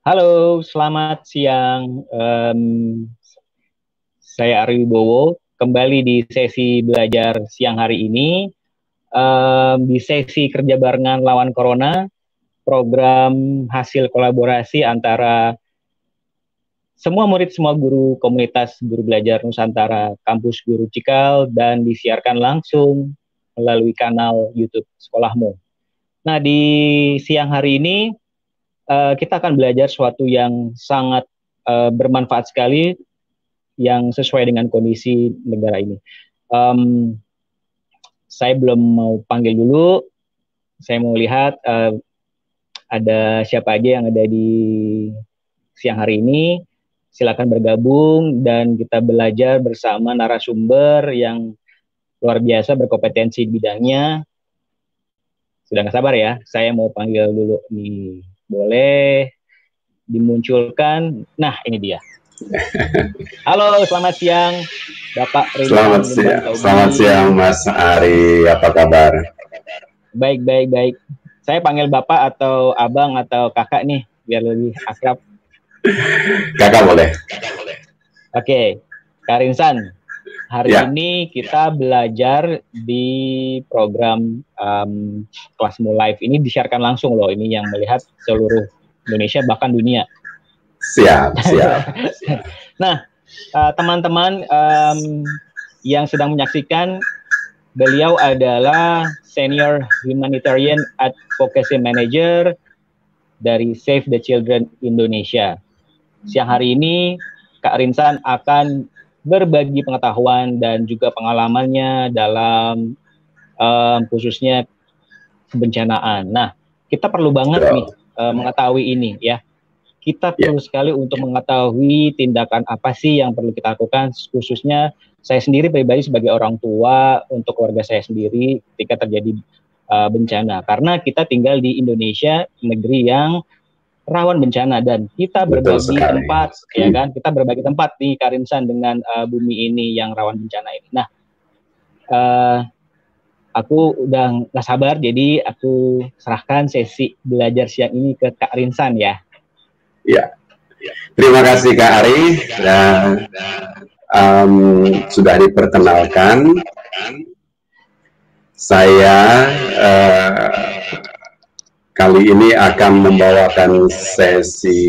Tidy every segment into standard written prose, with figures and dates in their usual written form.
Halo, selamat siang. Saya Ari Wibowo. Kembali di sesi belajar siang hari ini. Di sesi kerja barengan lawan Corona, program hasil kolaborasi antara semua murid, semua guru komunitas guru belajar Nusantara Kampus Guru Cikal dan disiarkan langsung melalui kanal YouTube Sekolahmu. Nah, di siang hari ini kita akan belajar sesuatu yang sangat bermanfaat sekali, yang sesuai dengan kondisi negara ini. Saya belum mau panggil dulu, saya mau lihat ada siapa aja yang ada di siang hari ini. Silakan bergabung dan kita belajar bersama narasumber yang luar biasa berkompetensi di bidangnya. Sudah nggak sabar ya, saya mau panggil dulu nih. Boleh dimunculkan. Nah, ini dia. Halo, selamat siang, Bapak Ridwan. Selamat siang, Mas Ari. Apa kabar? Baik. Saya panggil Bapak atau Abang atau Kakak nih, biar lebih akrab. Kakak boleh. Oke, Kak Rinsan. Hari ini kita belajar di program Kelasmu Live. Ini disiarkan langsung loh. Ini yang melihat seluruh Indonesia bahkan dunia. Siap. Nah, teman-teman yang sedang menyaksikan, beliau adalah Senior Humanitarian Advocacy Manager dari Save the Children Indonesia. Siang hari ini, Kak Rinsan akan berbagi pengetahuan dan juga pengalamannya dalam khususnya kebencanaan. Nah, kita perlu banget nih mengetahui ini ya. Kita perlu sekali untuk mengetahui tindakan apa sih yang perlu kita lakukan, khususnya saya sendiri pribadi sebagai orang tua untuk keluarga saya sendiri ketika terjadi bencana. Karena kita tinggal di Indonesia, negeri yang rawan bencana, dan kita berbagi tempat, ya kan? Kita berbagi tempat nih, Kak Rinsan, dengan bumi ini yang rawan bencana ini. Nah, aku udah gak sabar, jadi aku serahkan sesi belajar siang ini ke Kak Rinsan ya. Ya, terima kasih Kak Ari, dan sudah diperkenalkan. Saya kali ini akan membawakan sesi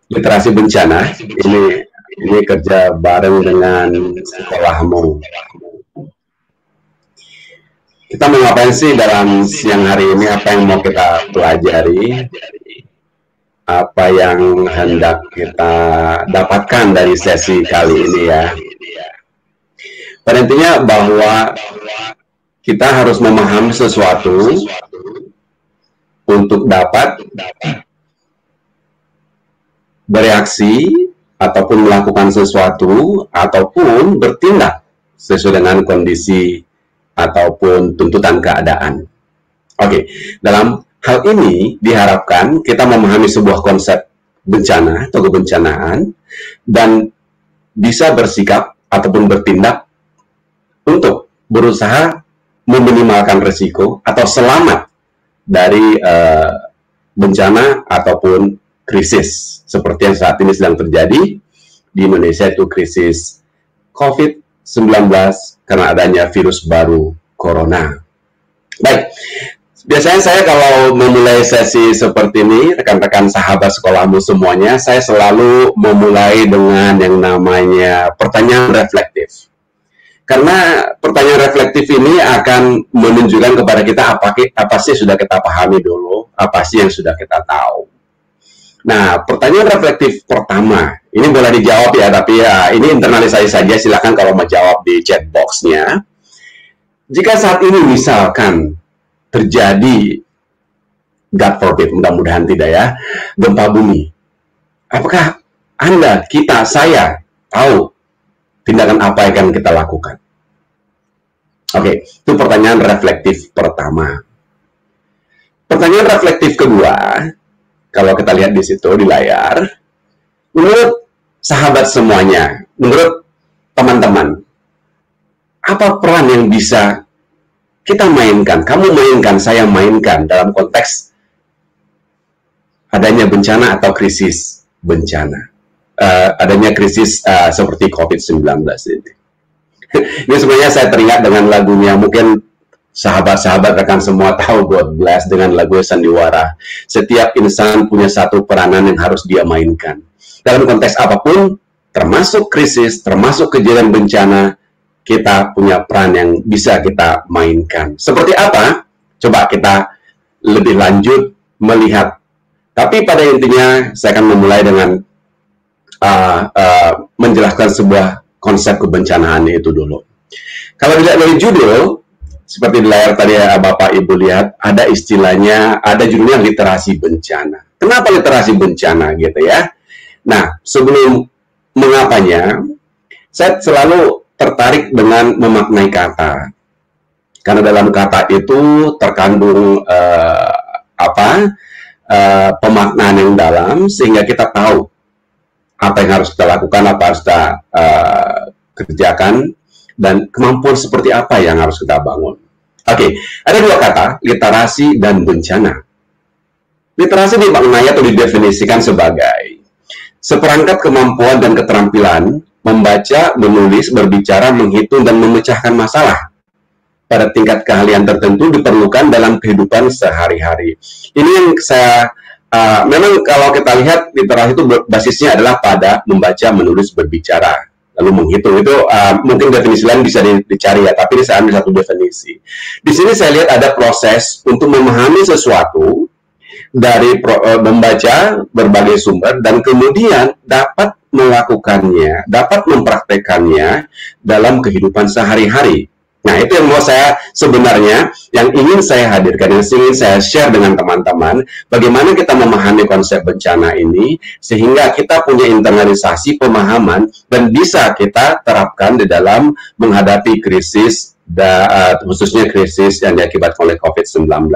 literasi bencana. Ini kerja bareng dengan Sekolahmu. Kita mau ngapain sih dalam siang hari ini? Apa yang mau kita pelajari? Apa yang hendak kita dapatkan dari sesi kali ini ya? Pada intinya bahwa kita harus memahami sesuatu untuk dapat bereaksi ataupun melakukan sesuatu ataupun bertindak sesuai dengan kondisi ataupun tuntutan keadaan. Oke, dalam hal ini diharapkan kita memahami sebuah konsep bencana atau kebencanaan dan bisa bersikap ataupun bertindak untuk berusaha meminimalkan risiko atau selamat dari bencana ataupun krisis seperti yang saat ini sedang terjadi di Indonesia, itu krisis COVID-19 karena adanya virus baru corona. Baik, biasanya saya kalau memulai sesi seperti ini, rekan-rekan sahabat Sekolahmu semuanya, saya selalu memulai dengan yang namanya pertanyaan reflektif. Karena pertanyaan reflektif ini akan menunjukkan kepada kita apa sih sudah kita pahami dulu, apa sih yang sudah kita tahu. Nah, pertanyaan reflektif pertama, ini boleh dijawab ya, tapi ya ini internalisasi saja, silakan kalau mau jawab di chat box-nya. Jika saat ini misalkan terjadi, God forbid, mudah-mudahan tidak ya, gempa bumi, apakah Anda, kita, saya tahu tindakan apa yang akan kita lakukan? Oke, itu pertanyaan reflektif pertama. Pertanyaan reflektif kedua, kalau kita lihat di situ di layar, menurut sahabat semuanya, menurut teman-teman, apa peran yang bisa kita mainkan, kamu mainkan, saya mainkan dalam konteks adanya bencana atau krisis bencana. Adanya krisis seperti COVID-19 ini. Ini sebenarnya saya teringat dengan lagunya, mungkin sahabat-sahabat rekan semua tahu God Bless dengan lagu Sandiwara. Setiap insan punya satu peranan yang harus dia mainkan. Dalam konteks apapun, termasuk krisis, termasuk kejadian bencana, kita punya peran yang bisa kita mainkan. Seperti apa? Coba kita lebih lanjut melihat. Tapi pada intinya, saya akan memulai dengan menjelaskan sebuah konsep kebencanaan itu dulu. Kalau dilihat dari judul, seperti di layar tadi ya, Bapak Ibu lihat, ada istilahnya, ada judulnya literasi bencana. Kenapa literasi bencana gitu ya? Nah, sebelum mengapanya, saya selalu tertarik dengan memaknai kata. Karena dalam kata itu terkandung pemaknaan yang dalam, sehingga kita tahu apa yang harus kita lakukan, apa harus kita kerjakan, dan kemampuan seperti apa yang harus kita bangun. Oke, ada dua kata, literasi dan bencana. Literasi dimaknai atau didefinisikan sebagai seperangkat kemampuan dan keterampilan membaca, menulis, berbicara, menghitung, dan memecahkan masalah pada tingkat keahlian tertentu diperlukan dalam kehidupan sehari-hari. Ini yang saya memang kalau kita lihat literasi itu basisnya adalah pada membaca, menulis, berbicara, lalu menghitung. Itu mungkin definisi lain bisa dicari ya, tapi ini saya ambil satu definisi. Di sini saya lihat ada proses untuk memahami sesuatu dari membaca berbagai sumber dan kemudian dapat melakukannya, dapat mempraktekannya dalam kehidupan sehari-hari. Nah, itu yang mau saya sebenarnya, yang ingin saya hadirkan, yang ingin saya share dengan teman-teman, bagaimana kita memahami konsep bencana ini, sehingga kita punya internalisasi pemahaman, dan bisa kita terapkan di dalam menghadapi krisis, khususnya krisis yang diakibatkan oleh COVID-19.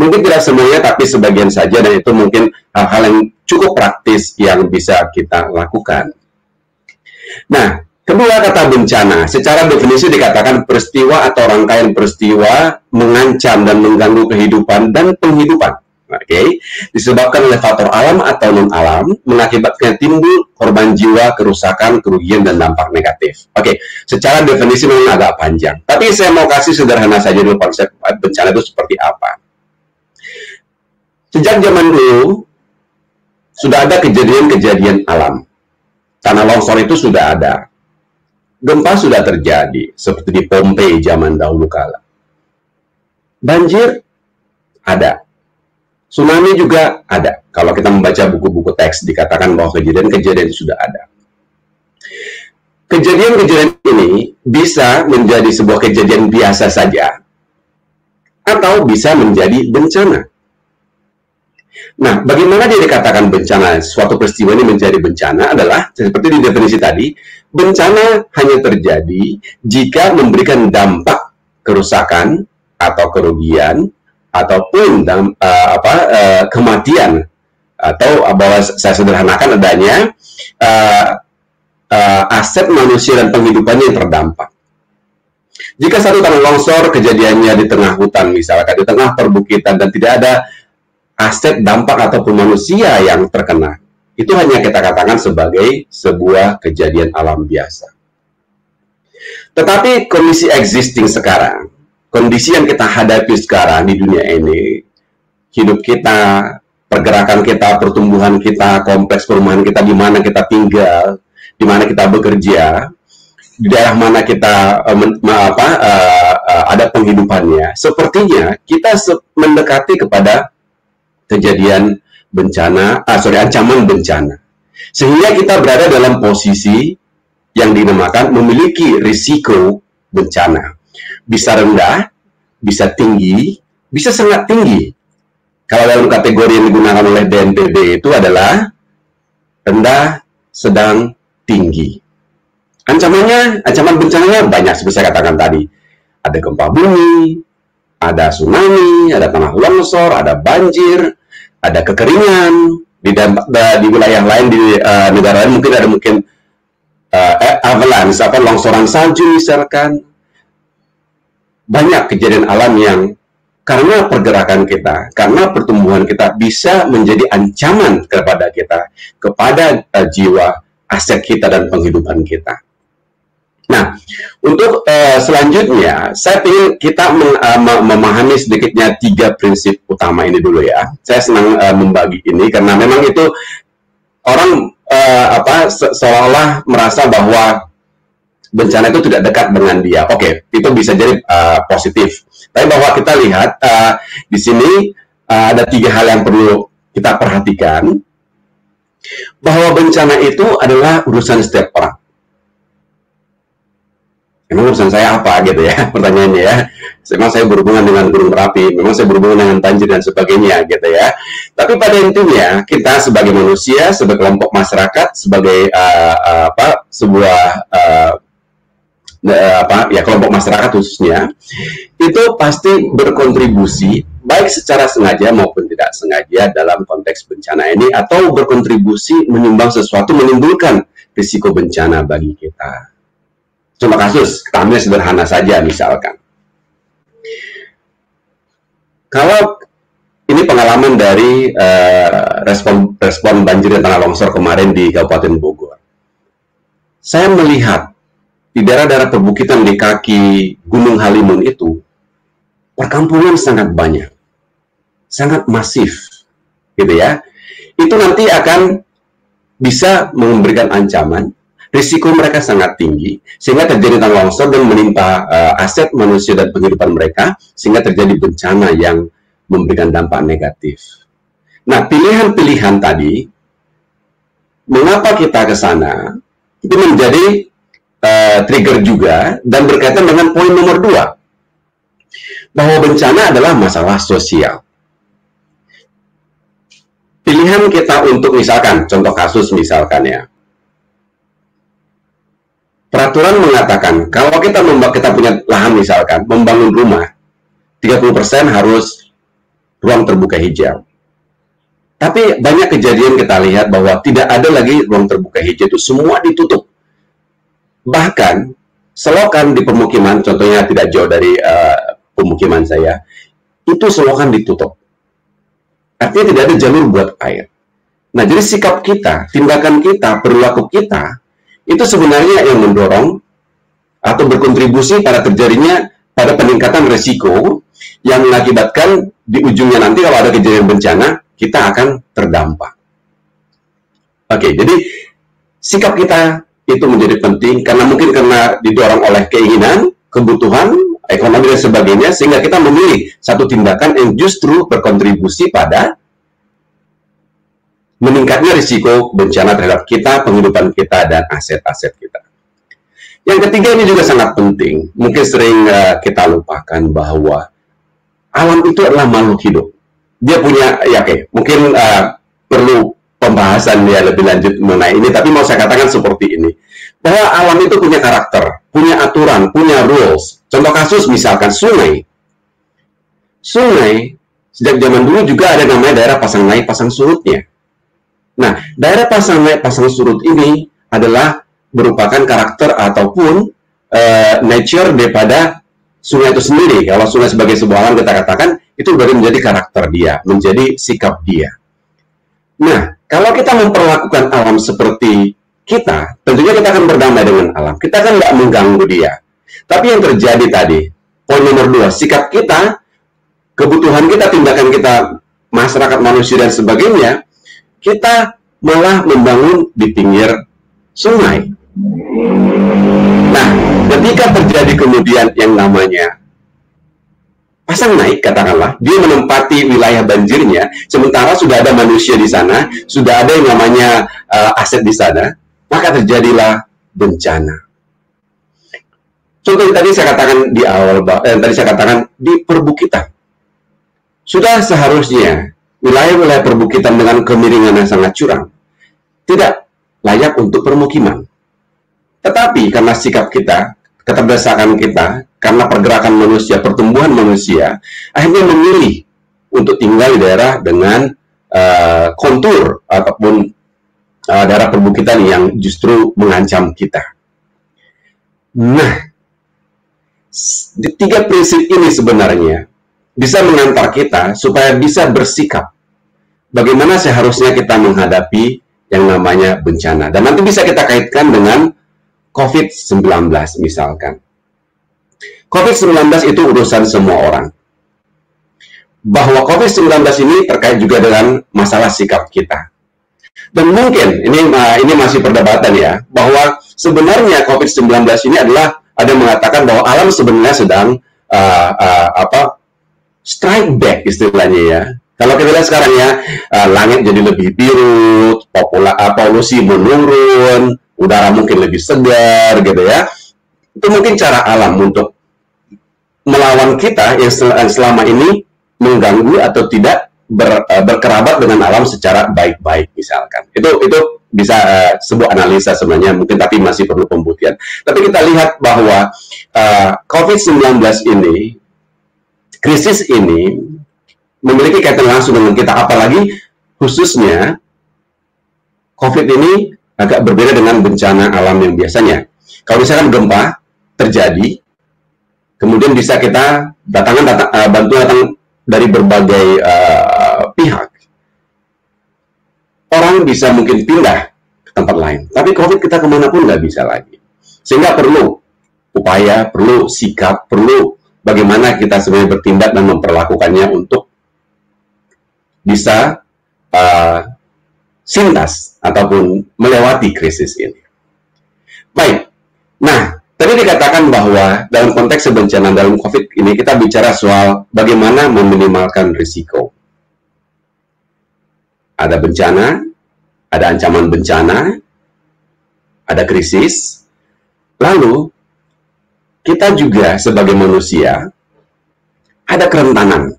Mungkin tidak semuanya, tapi sebagian saja, dan itu mungkin hal-hal yang cukup praktis yang bisa kita lakukan. Nah, kedua kata bencana, secara definisi dikatakan peristiwa atau rangkaian peristiwa mengancam dan mengganggu kehidupan dan penghidupan. Oke, disebabkan oleh faktor alam atau non-alam, mengakibatkan timbul korban jiwa, kerusakan, kerugian, dan dampak negatif. Oke, secara definisi memang agak panjang. Tapi saya mau kasih sederhana saja dulu konsep bencana itu seperti apa. Sejak zaman dulu, sudah ada kejadian-kejadian alam. Tanah longsor itu sudah ada. Gempa sudah terjadi, seperti di Pompei zaman dahulu kala. Banjir ada. Tsunami juga ada. Kalau kita membaca buku-buku teks, dikatakan bahwa kejadian-kejadian itu sudah ada. Kejadian-kejadian ini bisa menjadi sebuah kejadian biasa saja, atau bisa menjadi bencana. Nah, bagaimana dia dikatakan bencana? Suatu peristiwa ini menjadi bencana adalah, seperti di definisi tadi, bencana hanya terjadi jika memberikan dampak kerusakan atau kerugian, ataupun kematian, atau bahwa saya sederhanakan adanya aset manusia dan penghidupannya yang terdampak. Jika satu tanah longsor kejadiannya di tengah hutan, misalkan di tengah perbukitan, dan tidak ada aset dampak ataupun manusia yang terkena, itu hanya kita katakan sebagai sebuah kejadian alam biasa. Tetapi kondisi existing sekarang, kondisi yang kita hadapi sekarang di dunia ini, hidup kita, pergerakan kita, pertumbuhan kita, kompleks perumahan kita, di mana kita tinggal, di mana kita bekerja, di daerah mana kita ada penghidupannya, sepertinya kita mendekati kepada kejadian bencana, ancaman bencana. Sehingga kita berada dalam posisi yang dinamakan memiliki risiko bencana. Bisa rendah, bisa tinggi, bisa sangat tinggi. Kalau dalam kategori yang digunakan oleh BNPB itu adalah rendah, sedang, tinggi. Ancaman bencananya banyak, seperti saya katakan tadi. Ada gempa bumi, ada tsunami, ada tanah longsor, ada banjir, ada kekeringan di wilayah lain, di negara lain mungkin avalanche, longsoran salju misalkan. Banyak kejadian alam yang karena pergerakan kita, karena pertumbuhan kita bisa menjadi ancaman kepada kita, kepada jiwa, aset kita, dan penghidupan kita. Nah, untuk selanjutnya, saya ingin kita memahami sedikitnya 3 prinsip utama ini dulu ya. Saya senang membagi ini karena memang itu orang seolah-olah merasa bahwa bencana itu tidak dekat dengan dia. Oke, itu bisa jadi positif. Tapi bahwa kita lihat di sini ada 3 hal yang perlu kita perhatikan, bahwa bencana itu adalah urusan setiap orang. Emang urusan saya apa gitu ya, pertanyaannya ya. Memang saya berhubungan dengan Gunung Merapi, memang saya berhubungan dengan banjir dan sebagainya gitu ya. Tapi pada intinya kita sebagai manusia, sebagai kelompok masyarakat, sebagai sebuah kelompok masyarakat khususnya, itu pasti berkontribusi baik secara sengaja maupun tidak sengaja dalam konteks bencana ini, atau berkontribusi menyumbang sesuatu, menimbulkan risiko bencana bagi kita. Contoh kasus, kita ambil sederhana saja misalkan. Kalau ini pengalaman dari respon banjir dan tanah longsor kemarin di Kabupaten Bogor. Saya melihat di daerah-daerah perbukitan di kaki Gunung Halimun itu, perkampungan sangat banyak, sangat masif, gitu ya. Itu nanti akan bisa memberikan ancaman. Risiko mereka sangat tinggi, sehingga terjadi tanah longsor dan menimpa aset manusia dan kehidupan mereka, sehingga terjadi bencana yang memberikan dampak negatif. Nah, pilihan-pilihan tadi, mengapa kita ke sana, itu menjadi trigger juga, dan berkaitan dengan poin nomor 2, bahwa bencana adalah masalah sosial. Pilihan kita untuk misalkan, contoh kasus misalkan ya, peraturan mengatakan, kalau kita punya lahan misalkan, membangun rumah, 30% harus ruang terbuka hijau. Tapi banyak kejadian kita lihat bahwa tidak ada lagi ruang terbuka hijau, itu semua ditutup. Bahkan, selokan di pemukiman, contohnya tidak jauh dari pemukiman saya, itu selokan ditutup. Artinya tidak ada jalur buat air. Nah, jadi sikap kita, tindakan kita, perilaku kita, itu sebenarnya yang mendorong atau berkontribusi pada terjadinya, pada peningkatan risiko yang mengakibatkan di ujungnya nanti kalau ada kejadian bencana, kita akan terdampak. Oke, jadi sikap kita itu menjadi penting karena mungkin karena didorong oleh keinginan, kebutuhan, ekonomi dan sebagainya, sehingga kita memilih satu tindakan yang justru berkontribusi pada meningkatnya risiko bencana terhadap kita, penghidupan kita, dan aset-aset kita. Yang ketiga ini juga sangat penting. Mungkin sering kita lupakan bahwa alam itu adalah makhluk hidup. Dia punya, mungkin perlu pembahasan ya lebih lanjut mengenai ini, tapi mau saya katakan seperti ini. Bahwa alam itu punya karakter, punya aturan, punya rules. Contoh kasus misalkan sungai. Sungai, sejak zaman dulu juga ada namanya daerah pasang naik, pasang surutnya. Nah, daerah pasang naik, pasang surut ini adalah merupakan karakter ataupun nature daripada sungai itu sendiri. Kalau sungai sebagai sebuah alam kita katakan, itu baru menjadi karakter dia, menjadi sikap dia. Nah, kalau kita memperlakukan alam seperti kita, tentunya kita akan berdamai dengan alam. Kita kan nggak mengganggu dia. Tapi yang terjadi tadi, poin nomor 2, sikap kita, kebutuhan kita, tindakan kita, masyarakat, manusia, dan sebagainya, kita malah membangun di pinggir sungai. Nah, ketika terjadi kemudian yang namanya pasang naik, katakanlah, dia menempati wilayah banjirnya, sementara sudah ada manusia di sana, sudah ada yang namanya aset di sana, maka terjadilah bencana. Contoh yang tadi saya katakan di awal, tadi saya katakan di perbukitan. Sudah seharusnya wilayah-wilayah perbukitan dengan kemiringan yang sangat curam tidak layak untuk permukiman. Tetapi karena sikap kita, keterbelakangan kita, karena pergerakan manusia, pertumbuhan manusia, akhirnya memilih untuk tinggal di daerah dengan kontur ataupun daerah perbukitan yang justru mengancam kita. Nah, di 3 prinsip ini sebenarnya bisa mengantar kita supaya bisa bersikap bagaimana seharusnya kita menghadapi yang namanya bencana. Dan nanti bisa kita kaitkan dengan COVID-19 misalkan. COVID-19 itu urusan semua orang. Bahwa COVID-19 ini terkait juga dengan masalah sikap kita. Dan mungkin, ini masih perdebatan ya, bahwa sebenarnya COVID-19 ini adalah, ada yang mengatakan bahwa alam sebenarnya sedang strike back istilahnya ya. Kalau kita lihat sekarang ya, langit jadi lebih biru, polusi menurun, udara mungkin lebih segar gitu ya. Itu mungkin cara alam untuk melawan kita yang selama ini mengganggu atau tidak berkerabat dengan alam secara baik-baik misalkan. Itu bisa sebuah analisa sebenarnya mungkin, tapi masih perlu pembuktian. Tapi kita lihat bahwa COVID-19 ini, krisis ini memiliki kaitan langsung dengan kita, apalagi khususnya COVID ini agak berbeda dengan bencana alam yang biasanya. Kalau misalkan gempa terjadi, kemudian bisa kita bantuan datang dari berbagai pihak. Orang bisa mungkin pindah ke tempat lain, tapi COVID kita kemanapun nggak bisa lagi. Sehingga perlu upaya, perlu sikap, perlu bagaimana kita sebenarnya bertindak dan memperlakukannya untuk bisa sintas ataupun melewati krisis ini. Baik, nah tadi dikatakan bahwa dalam konteks bencana dalam COVID ini kita bicara soal bagaimana meminimalkan risiko. Ada bencana, ada ancaman bencana, ada krisis, lalu kita juga sebagai manusia ada kerentanan.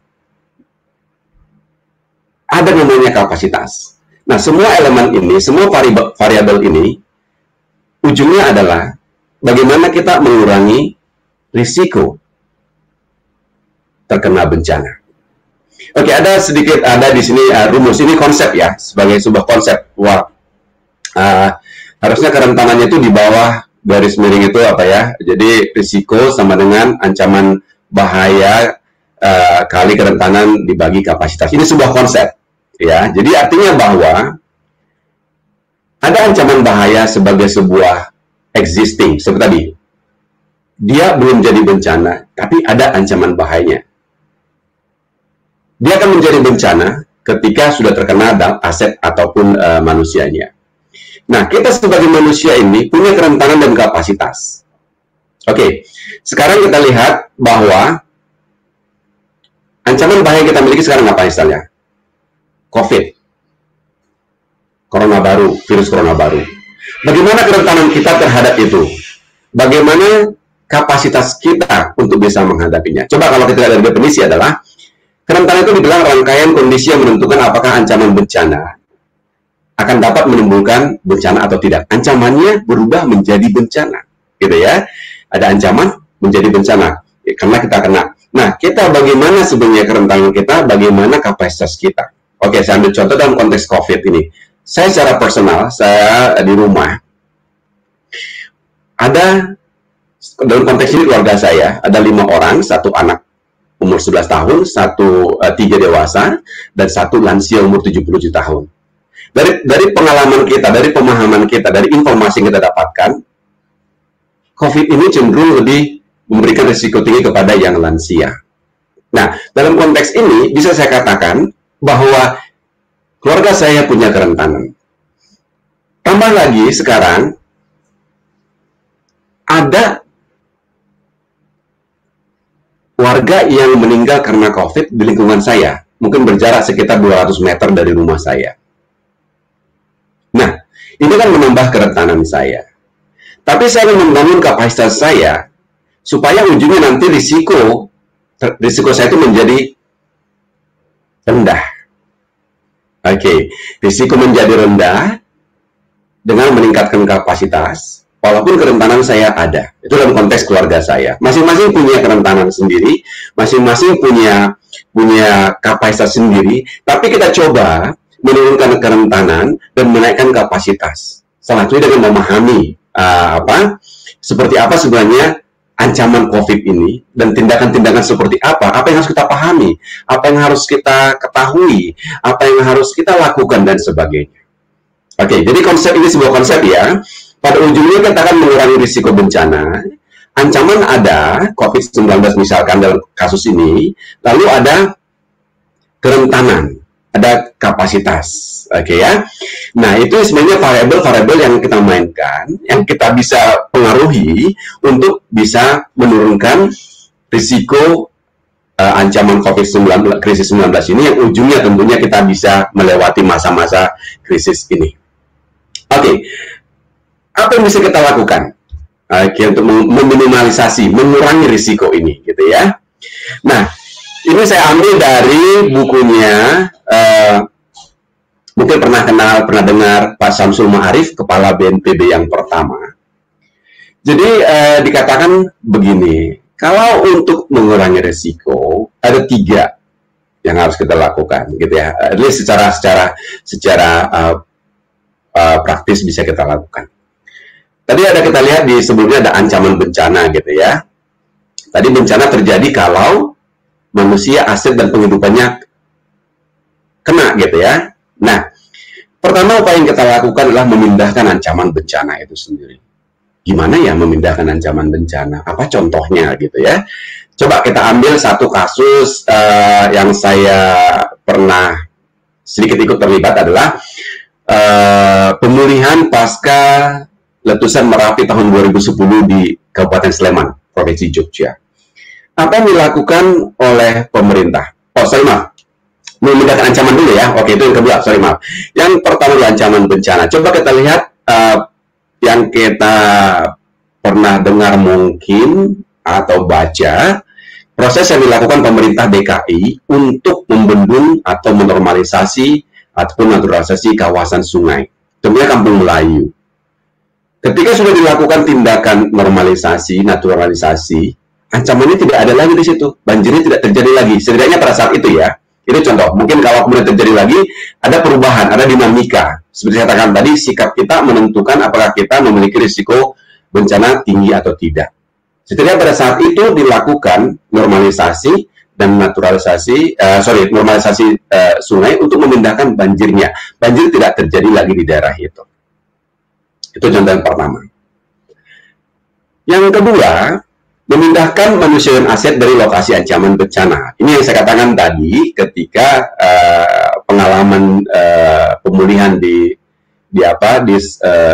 Ada namanya kapasitas. Nah, semua elemen ini, semua variabel ini, ujungnya adalah bagaimana kita mengurangi risiko terkena bencana. Oke, ada di sini rumus, ini konsep ya, sebagai sebuah konsep. Wah, harusnya kerentanannya itu di bawah garis miring itu apa ya? Jadi risiko sama dengan ancaman bahaya kali kerentanan dibagi kapasitas. Ini sebuah konsep ya. Jadi artinya bahwa ada ancaman bahaya sebagai sebuah existing, seperti tadi. Dia belum jadi bencana, tapi ada ancaman bahayanya. Dia akan menjadi bencana ketika sudah terkena aset ataupun manusianya. Nah, kita sebagai manusia ini punya kerentanan dan kapasitas. Oke, sekarang kita lihat bahwa ancaman bahaya yang kita miliki sekarang apa misalnya? COVID, corona baru, virus corona baru. Bagaimana kerentanan kita terhadap itu? Bagaimana kapasitas kita untuk bisa menghadapinya? Coba kalau kita lihat dari definisi adalah, kerentanan itu dibilang rangkaian kondisi yang menentukan apakah ancaman bencana akan dapat menimbulkan bencana atau tidak. Ancamannya berubah menjadi bencana, gitu ya. Ada ancaman menjadi bencana, ya, karena kita kena. Nah, kita bagaimana sebenarnya kerentanan kita, bagaimana kapasitas kita. Oke, saya ambil contoh dalam konteks COVID ini. Saya secara personal, saya di rumah, ada, dalam konteks ini keluarga saya, ada 5 orang, 1 anak umur 11 tahun, 3 dewasa, dan 1 lansia umur 77 tahun. Dari pengalaman kita, dari pemahaman kita, dari informasi yang kita dapatkan, COVID ini cenderung lebih memberikan risiko tinggi kepada yang lansia. Nah, dalam konteks ini, bisa saya katakan bahwa keluarga saya punya kerentanan. Tambah lagi sekarang, ada warga yang meninggal karena COVID di lingkungan saya, mungkin berjarak sekitar 200 meter dari rumah saya. Nah, ini kan menambah kerentanan saya. Tapi saya ingin membangun kapasitas saya, supaya ujungnya nanti risiko saya itu menjadi rendah. Oke, risiko menjadi rendah dengan meningkatkan kapasitas, walaupun kerentanan saya ada. Itu dalam konteks keluarga saya. Masing-masing punya kerentanan sendiri, masing-masing punya kapasitas sendiri, tapi kita coba menurunkan kerentanan dan menaikkan kapasitas. Salah satunya dengan memahami seperti apa sebenarnya ancaman COVID ini dan tindakan-tindakan seperti apa yang harus kita pahami, apa yang harus kita ketahui, apa yang harus kita lakukan dan sebagainya. Oke, jadi konsep ini sebuah konsep ya. Pada ujungnya kita akan mengurangi risiko bencana. Ancaman ada, COVID-19 misalkan dalam kasus ini, lalu ada kerentanan, ada kapasitas. Oke ya. Nah, itu sebenarnya variabel-variabel yang kita mainkan, yang kita bisa pengaruhi untuk bisa menurunkan risiko ancaman COVID-19, krisis 19 ini, yang ujungnya tentunya kita bisa melewati masa-masa krisis ini. Oke, apa yang bisa kita lakukan untuk meminimalisasi, mengurangi risiko ini, gitu ya. Nah, ini saya ambil dari bukunya, mungkin pernah dengar Pak Samsul Ma'arif, Kepala BNPB yang pertama. Jadi dikatakan begini, kalau untuk mengurangi risiko ada 3 yang harus kita lakukan, gitu ya. Jadi secara praktis bisa kita lakukan. Tadi kita lihat di sebelumnya ada ancaman bencana, gitu ya. Tadi bencana terjadi kalau manusia, aset dan penghidupannya kena, gitu ya. Nah, pertama upaya yang kita lakukan adalah memindahkan ancaman bencana itu sendiri. Gimana ya memindahkan ancaman bencana? Apa contohnya, gitu ya? Coba kita ambil satu kasus yang saya pernah sedikit ikut terlibat adalah pemulihan pasca letusan Merapi tahun 2010 di Kabupaten Sleman, Provinsi Jogja. Apa yang dilakukan oleh pemerintah? Memindahkan ancaman dulu ya. Oke, itu yang kedua, maaf. Yang pertama adalah ancaman bencana. Coba kita lihat yang kita pernah dengar mungkin atau baca, proses yang dilakukan pemerintah DKI untuk membendung atau menormalisasi ataupun naturalisasi kawasan sungai, tentunya Kampung Melayu. Ketika sudah dilakukan tindakan normalisasi, naturalisasi, ancamannya tidak ada lagi di situ, banjirnya tidak terjadi lagi, setidaknya pada saat itu ya. Ini contoh, mungkin kalau kemudian terjadi lagi, ada perubahan, ada dinamika. Seperti saya katakan tadi, sikap kita menentukan apakah kita memiliki risiko bencana tinggi atau tidak. Setidaknya pada saat itu dilakukan normalisasi dan naturalisasi, normalisasi sungai untuk memindahkan banjirnya. Banjir tidak terjadi lagi di daerah itu. Itu contoh yang pertama. Yang kedua, memindahkan manusia dan aset dari lokasi ancaman bencana. Ini yang saya katakan tadi ketika pengalaman pemulihan di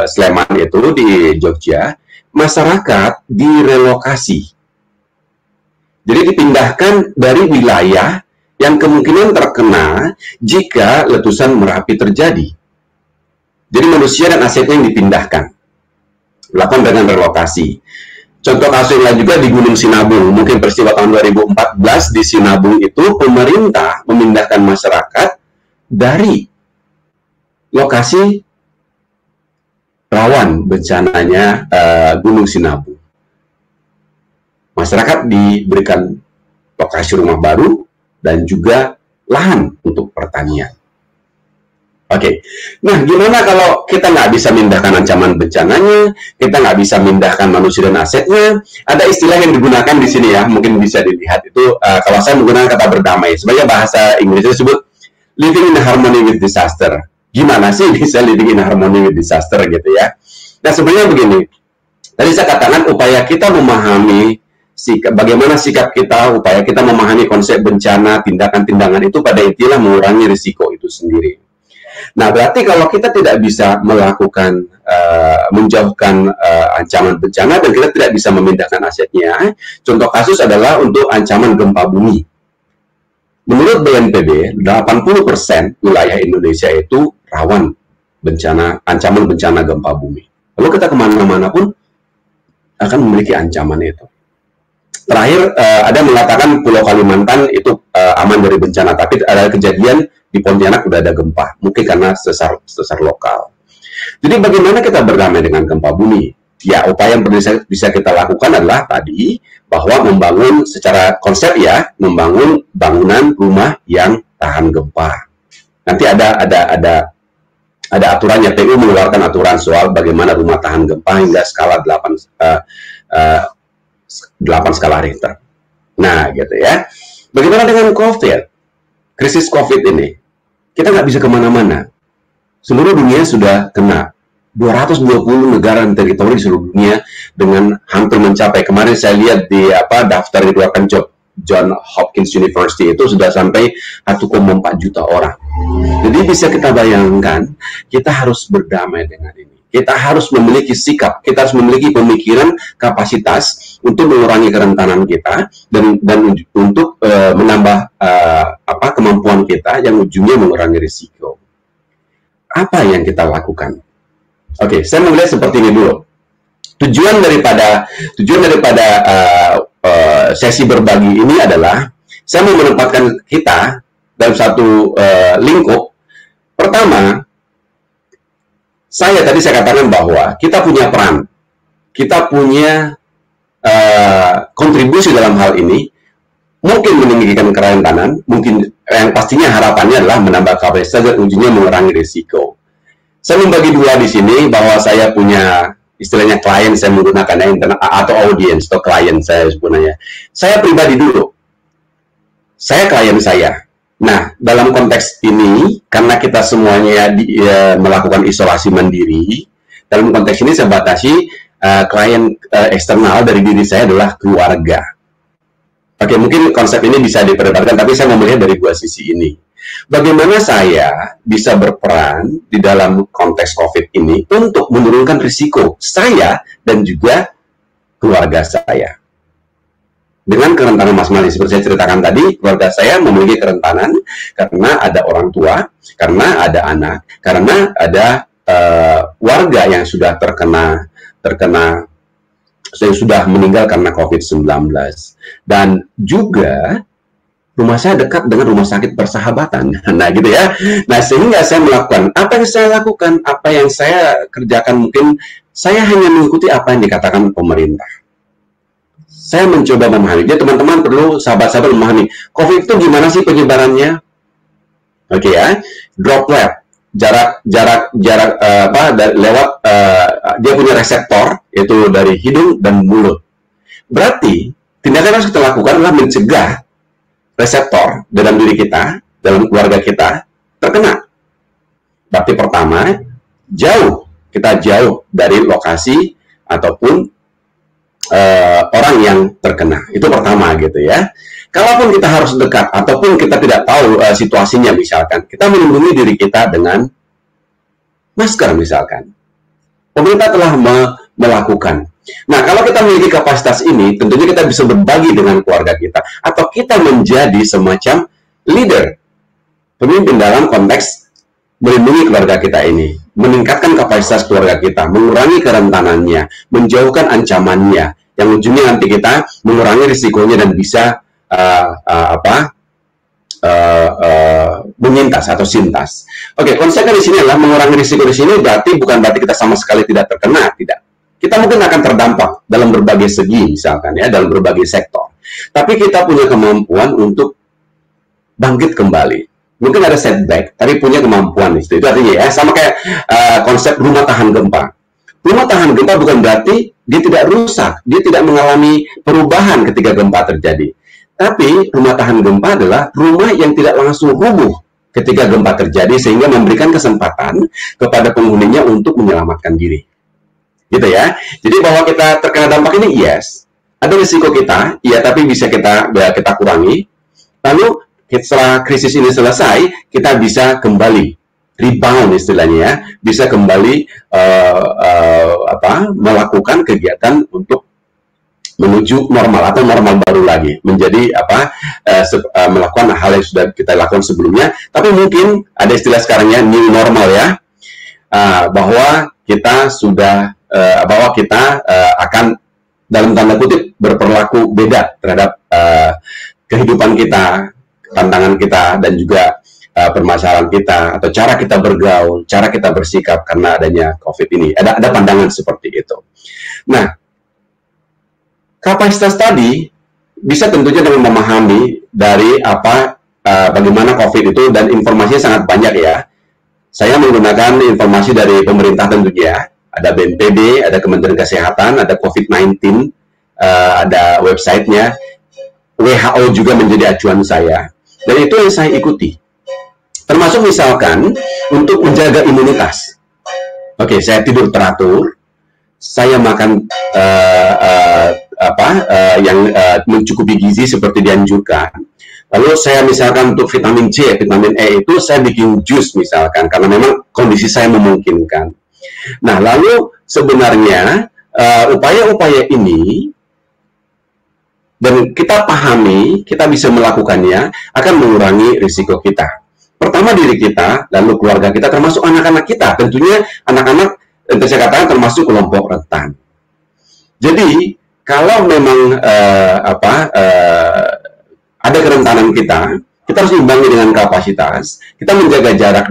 Sleman itu, di Jogja, masyarakat direlokasi. Jadi dipindahkan dari wilayah yang kemungkinan terkena jika letusan Merapi terjadi. Jadi manusia dan asetnya yang dipindahkan. Lakukan dengan relokasi. Contoh kasus yang lain juga di Gunung Sinabung. Mungkin peristiwa tahun 2014 di Sinabung itu pemerintah memindahkan masyarakat dari lokasi rawan bencananya Gunung Sinabung. Masyarakat diberikan lokasi rumah baru dan juga lahan untuk pertanian. Oke, nah gimana kalau kita nggak bisa mindahkan ancaman bencananya, kita nggak bisa mindahkan manusia dan asetnya? Ada istilah yang digunakan di sini ya, mungkin bisa dilihat itu kalau saya menggunakan kata berdamai, sebagai bahasa Inggrisnya disebut living in harmony with disaster. Gimana sih bisa living in harmony with disaster gitu ya? Nah sebenarnya begini, tadi saya katakan upaya kita memahami bagaimana sikap kita, upaya kita memahami konsep bencana, tindakan-tindakan itu pada intinya mengurangi risiko itu sendiri. Nah, berarti kalau kita tidak bisa melakukan, menjauhkan ancaman bencana dan kita tidak bisa memindahkan asetnya, contoh kasus adalah untuk ancaman gempa bumi. Menurut BNPB, 80% wilayah Indonesia itu rawan ancaman bencana gempa bumi. Lalu kita kemana-mana pun akan memiliki ancaman itu. Terakhir, ada mengatakan Pulau Kalimantan itu aman dari bencana, tapi ada kejadian di Pontianak udah ada gempa, mungkin karena sesar lokal. Jadi bagaimana kita berdamai dengan gempa bumi? Ya, upaya yang bisa kita lakukan adalah tadi, bahwa membangun secara konsep ya, membangun bangunan rumah yang tahan gempa. Nanti ada aturannya, PU mengeluarkan aturan soal bagaimana rumah tahan gempa hingga skala 8 skala Richter. Nah, gitu ya. Bagaimana dengan COVID? Krisis COVID ini, kita nggak bisa kemana-mana. Seluruh dunia sudah kena. 220 negara dan teritori di seluruh dunia dengan hampir mencapai, kemarin saya lihat di daftar yang dikeluarkan John Hopkins University itu sudah sampai 1,4 juta orang. Jadi bisa kita bayangkan, kita harus berdamai dengan ini. Kita harus memiliki sikap, kita harus memiliki pemikiran, kapasitas untuk mengurangi kerentanan kita dan untuk menambah kemampuan kita yang ujungnya mengurangi risiko. Apa yang kita lakukan? Oke, saya melihat seperti ini dulu. Tujuan daripada sesi berbagi ini adalah saya mau menempatkan kita dalam satu lingkup. Pertama, tadi saya katakan bahwa kita punya peran, kita punya kontribusi dalam hal ini, mungkin meninggikan kerentanan, mungkin yang pastinya harapannya adalah menambah kapasitas dan ujungnya mengurangi risiko. Saya membagi dua di sini, bahwa saya punya istilahnya klien, saya menggunakan internet atau audiens atau klien saya sebenarnya. Saya pribadi dulu, saya klien saya. Nah, dalam konteks ini, karena kita semuanya melakukan isolasi mandiri, dalam konteks ini saya batasi klien eksternal dari diri saya adalah keluarga. Oke, mungkin konsep ini bisa diperdebatkan, tapi saya mau melihat dari dua sisi ini. Bagaimana saya bisa berperan di dalam konteks COVID ini untuk menurunkan risiko saya dan juga keluarga saya. Dengan kerentanan masing-masing, seperti saya ceritakan tadi, keluarga saya memiliki kerentanan karena ada orang tua, karena ada anak, karena ada warga yang sudah terkena yang sudah meninggal karena COVID-19. Dan juga rumah saya dekat dengan rumah sakit persahabatan. Nah, gitu ya. Nah, sehingga saya melakukan apa yang saya lakukan, apa yang saya kerjakan, mungkin saya hanya mengikuti apa yang dikatakan pemerintah. Saya mencoba memahami. Jadi teman-teman perlu sahabat-sahabat memahami, COVID itu gimana sih penyebarannya? Oke ya, droplet, lewat dia punya reseptor, yaitu dari hidung dan mulut. Berarti tindakan yang harus kita lakukan adalah mencegah reseptor dalam diri kita, dalam keluarga kita terkena. Berarti pertama, kita jauh dari lokasi ataupun orang yang terkena. Itu pertama gitu ya. Kalaupun kita harus dekat ataupun kita tidak tahu situasinya, misalkan kita melindungi diri kita dengan masker misalkan. Pemerintah telah melakukan. Nah, kalau kita memiliki kapasitas ini, tentunya kita bisa berbagi dengan keluarga kita, atau kita menjadi semacam leader, pemimpin dalam konteks melindungi keluarga kita ini, meningkatkan kapasitas keluarga kita, mengurangi kerentanannya, menjauhkan ancamannya, yang ujungnya nanti kita mengurangi risikonya dan bisa menyintas atau sintas. Oke, konsepnya di sini adalah mengurangi risiko di sini bukan berarti kita sama sekali tidak terkena, tidak. Kita mungkin akan terdampak dalam berbagai segi, misalkan ya, dalam berbagai sektor. Tapi kita punya kemampuan untuk bangkit kembali. Mungkin ada setback, tapi punya kemampuan itu. Itu artinya ya, sama kayak konsep rumah tahan gempa. Rumah tahan gempa bukan berarti dia tidak rusak, dia tidak mengalami perubahan ketika gempa terjadi. Tapi rumah tahan gempa adalah rumah yang tidak langsung rubuh ketika gempa terjadi, sehingga memberikan kesempatan kepada penghuninya untuk menyelamatkan diri. Gitu ya. Jadi bahwa kita terkena dampak ini, yes. Ada risiko kita, iya, tapi bisa kita kurangi. Lalu setelah krisis ini selesai, kita bisa kembali rebound istilahnya ya, bisa kembali melakukan kegiatan untuk menuju normal atau normal baru lagi, menjadi melakukan hal yang sudah kita lakukan sebelumnya. Tapi mungkin ada istilah sekarangnya new normal ya, bahwa kita sudah akan dalam tanda kutip berperilaku beda terhadap kehidupan kita, tantangan kita, dan juga permasalahan kita, atau cara kita bergaul, cara kita bersikap karena adanya COVID ini. Ada pandangan seperti itu. Nah, kapasitas tadi bisa tentunya dengan memahami dari bagaimana COVID itu, dan informasinya sangat banyak ya. Saya menggunakan informasi dari pemerintah tentunya, ada BNPB, ada Kementerian Kesehatan, ada COVID-19 ada websitenya. WHO juga menjadi acuan saya, dan itu yang saya ikuti. Termasuk misalkan untuk menjaga imunitas. Oke, saya tidur teratur, saya makan yang mencukupi gizi seperti dianjurkan. Lalu saya misalkan untuk vitamin C, vitamin E itu saya bikin jus misalkan, karena memang kondisi saya memungkinkan. Nah, lalu sebenarnya upaya-upaya ini, dan kita pahami, kita bisa melakukannya, akan mengurangi risiko kita. Pertama diri kita, lalu keluarga kita, termasuk anak-anak kita. Tentunya anak-anak, saya katakan termasuk kelompok rentan. Jadi, kalau memang ada kerentanan kita harus imbangi dengan kapasitas. Kita menjaga jarak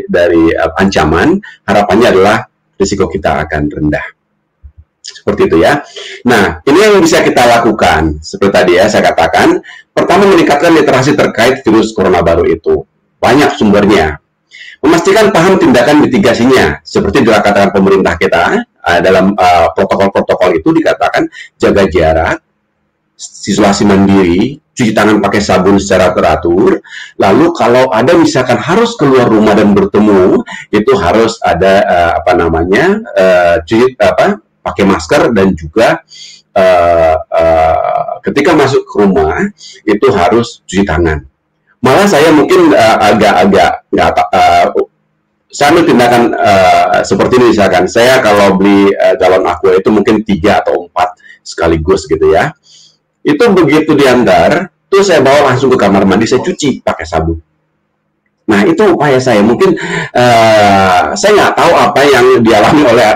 dari ancaman. Harapannya adalah risiko kita akan rendah. Seperti itu ya. Nah, ini yang bisa kita lakukan. Seperti tadi ya, saya katakan. Pertama, meningkatkan literasi terkait virus corona baru itu. Banyak sumbernya. Memastikan paham tindakan mitigasinya. Seperti dikatakan pemerintah kita, dalam protokol-protokol itu dikatakan jaga jarak, isolasi mandiri, cuci tangan pakai sabun secara teratur. Lalu kalau ada misalkan harus keluar rumah dan bertemu, itu harus ada pakai masker, dan juga ketika masuk ke rumah itu harus cuci tangan. Malah saya mungkin saya ambil tindakan seperti ini misalkan. Saya kalau beli galon aqua itu mungkin 3 atau 4 sekaligus gitu ya. Itu begitu diantar, tuh saya bawa langsung ke kamar mandi, saya cuci pakai sabun. Nah, itu upaya saya. Mungkin saya nggak tahu apa yang dialami oleh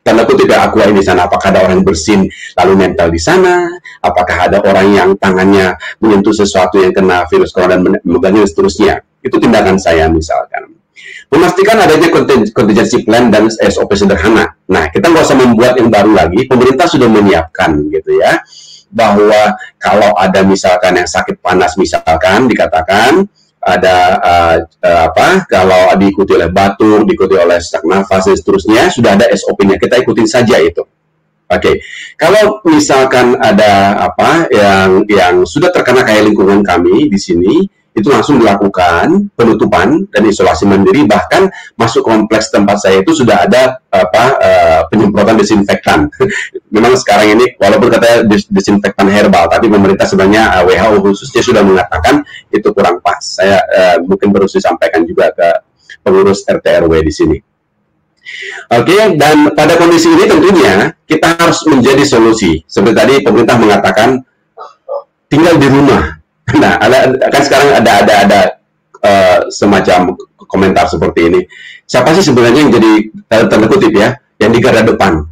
tanda kutip aqua ini di sana. Apakah ada orang yang bersin lalu nempel di sana? Apakah ada orang yang tangannya menyentuh sesuatu yang kena virus corona dan memegangnya dan seterusnya? Itu tindakan saya misalkan. Memastikan adanya contingency plan dan SOP sederhana. Nah, kita nggak usah membuat yang baru lagi. Pemerintah sudah menyiapkan gitu ya. Bahwa kalau ada misalkan yang sakit panas misalkan dikatakan ada kalau diikuti oleh batuk, diikuti oleh sesak nafas dan seterusnya, sudah ada SOP-nya, kita ikutin saja itu. Oke. Kalau misalkan ada yang sudah terkena kayak lingkungan kami di sini, itu langsung dilakukan penutupan dan isolasi mandiri. Bahkan masuk kompleks tempat saya itu sudah ada penyemprotan desinfektan. Memang sekarang ini walaupun katanya desinfektan herbal, tapi pemerintah sebenarnya WHO khususnya sudah mengatakan itu kurang pas. Saya mungkin baru disampaikan juga ke pengurus RT RW di sini. Oke, dan pada kondisi ini tentunya kita harus menjadi solusi. Seperti tadi pemerintah mengatakan tinggal di rumah. Nah, kan sekarang ada semacam komentar seperti ini. Siapa sih sebenarnya yang jadi tanda kutip ya, yang di garda depan?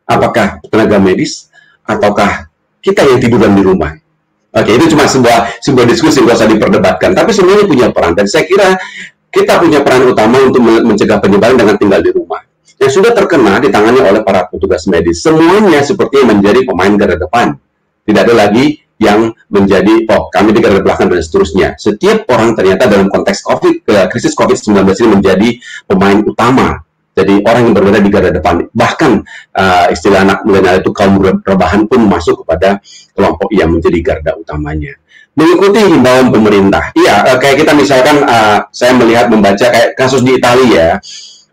Apakah tenaga medis ataukah kita yang tiduran di rumah? Oke, itu cuma sebuah diskusi, nggak usah diperdebatkan. Tapi semuanya punya peran, dan saya kira kita punya peran utama untuk mencegah penyebaran dengan tinggal di rumah. Yang sudah terkena ditangani oleh para petugas medis. Semuanya seperti menjadi pemain garda depan. Tidak ada lagi yang menjadi, kami di garda belakang dan seterusnya. Setiap orang ternyata dalam konteks krisis COVID-19 ini menjadi pemain utama. Jadi orang yang berbeda di garda depan. Bahkan istilah anak milenial itu kaum rebahan pun masuk kepada kelompok yang menjadi garda utamanya. Mengikuti himbauan pemerintah. Iya, kayak kita misalkan saya membaca kayak kasus di Italia.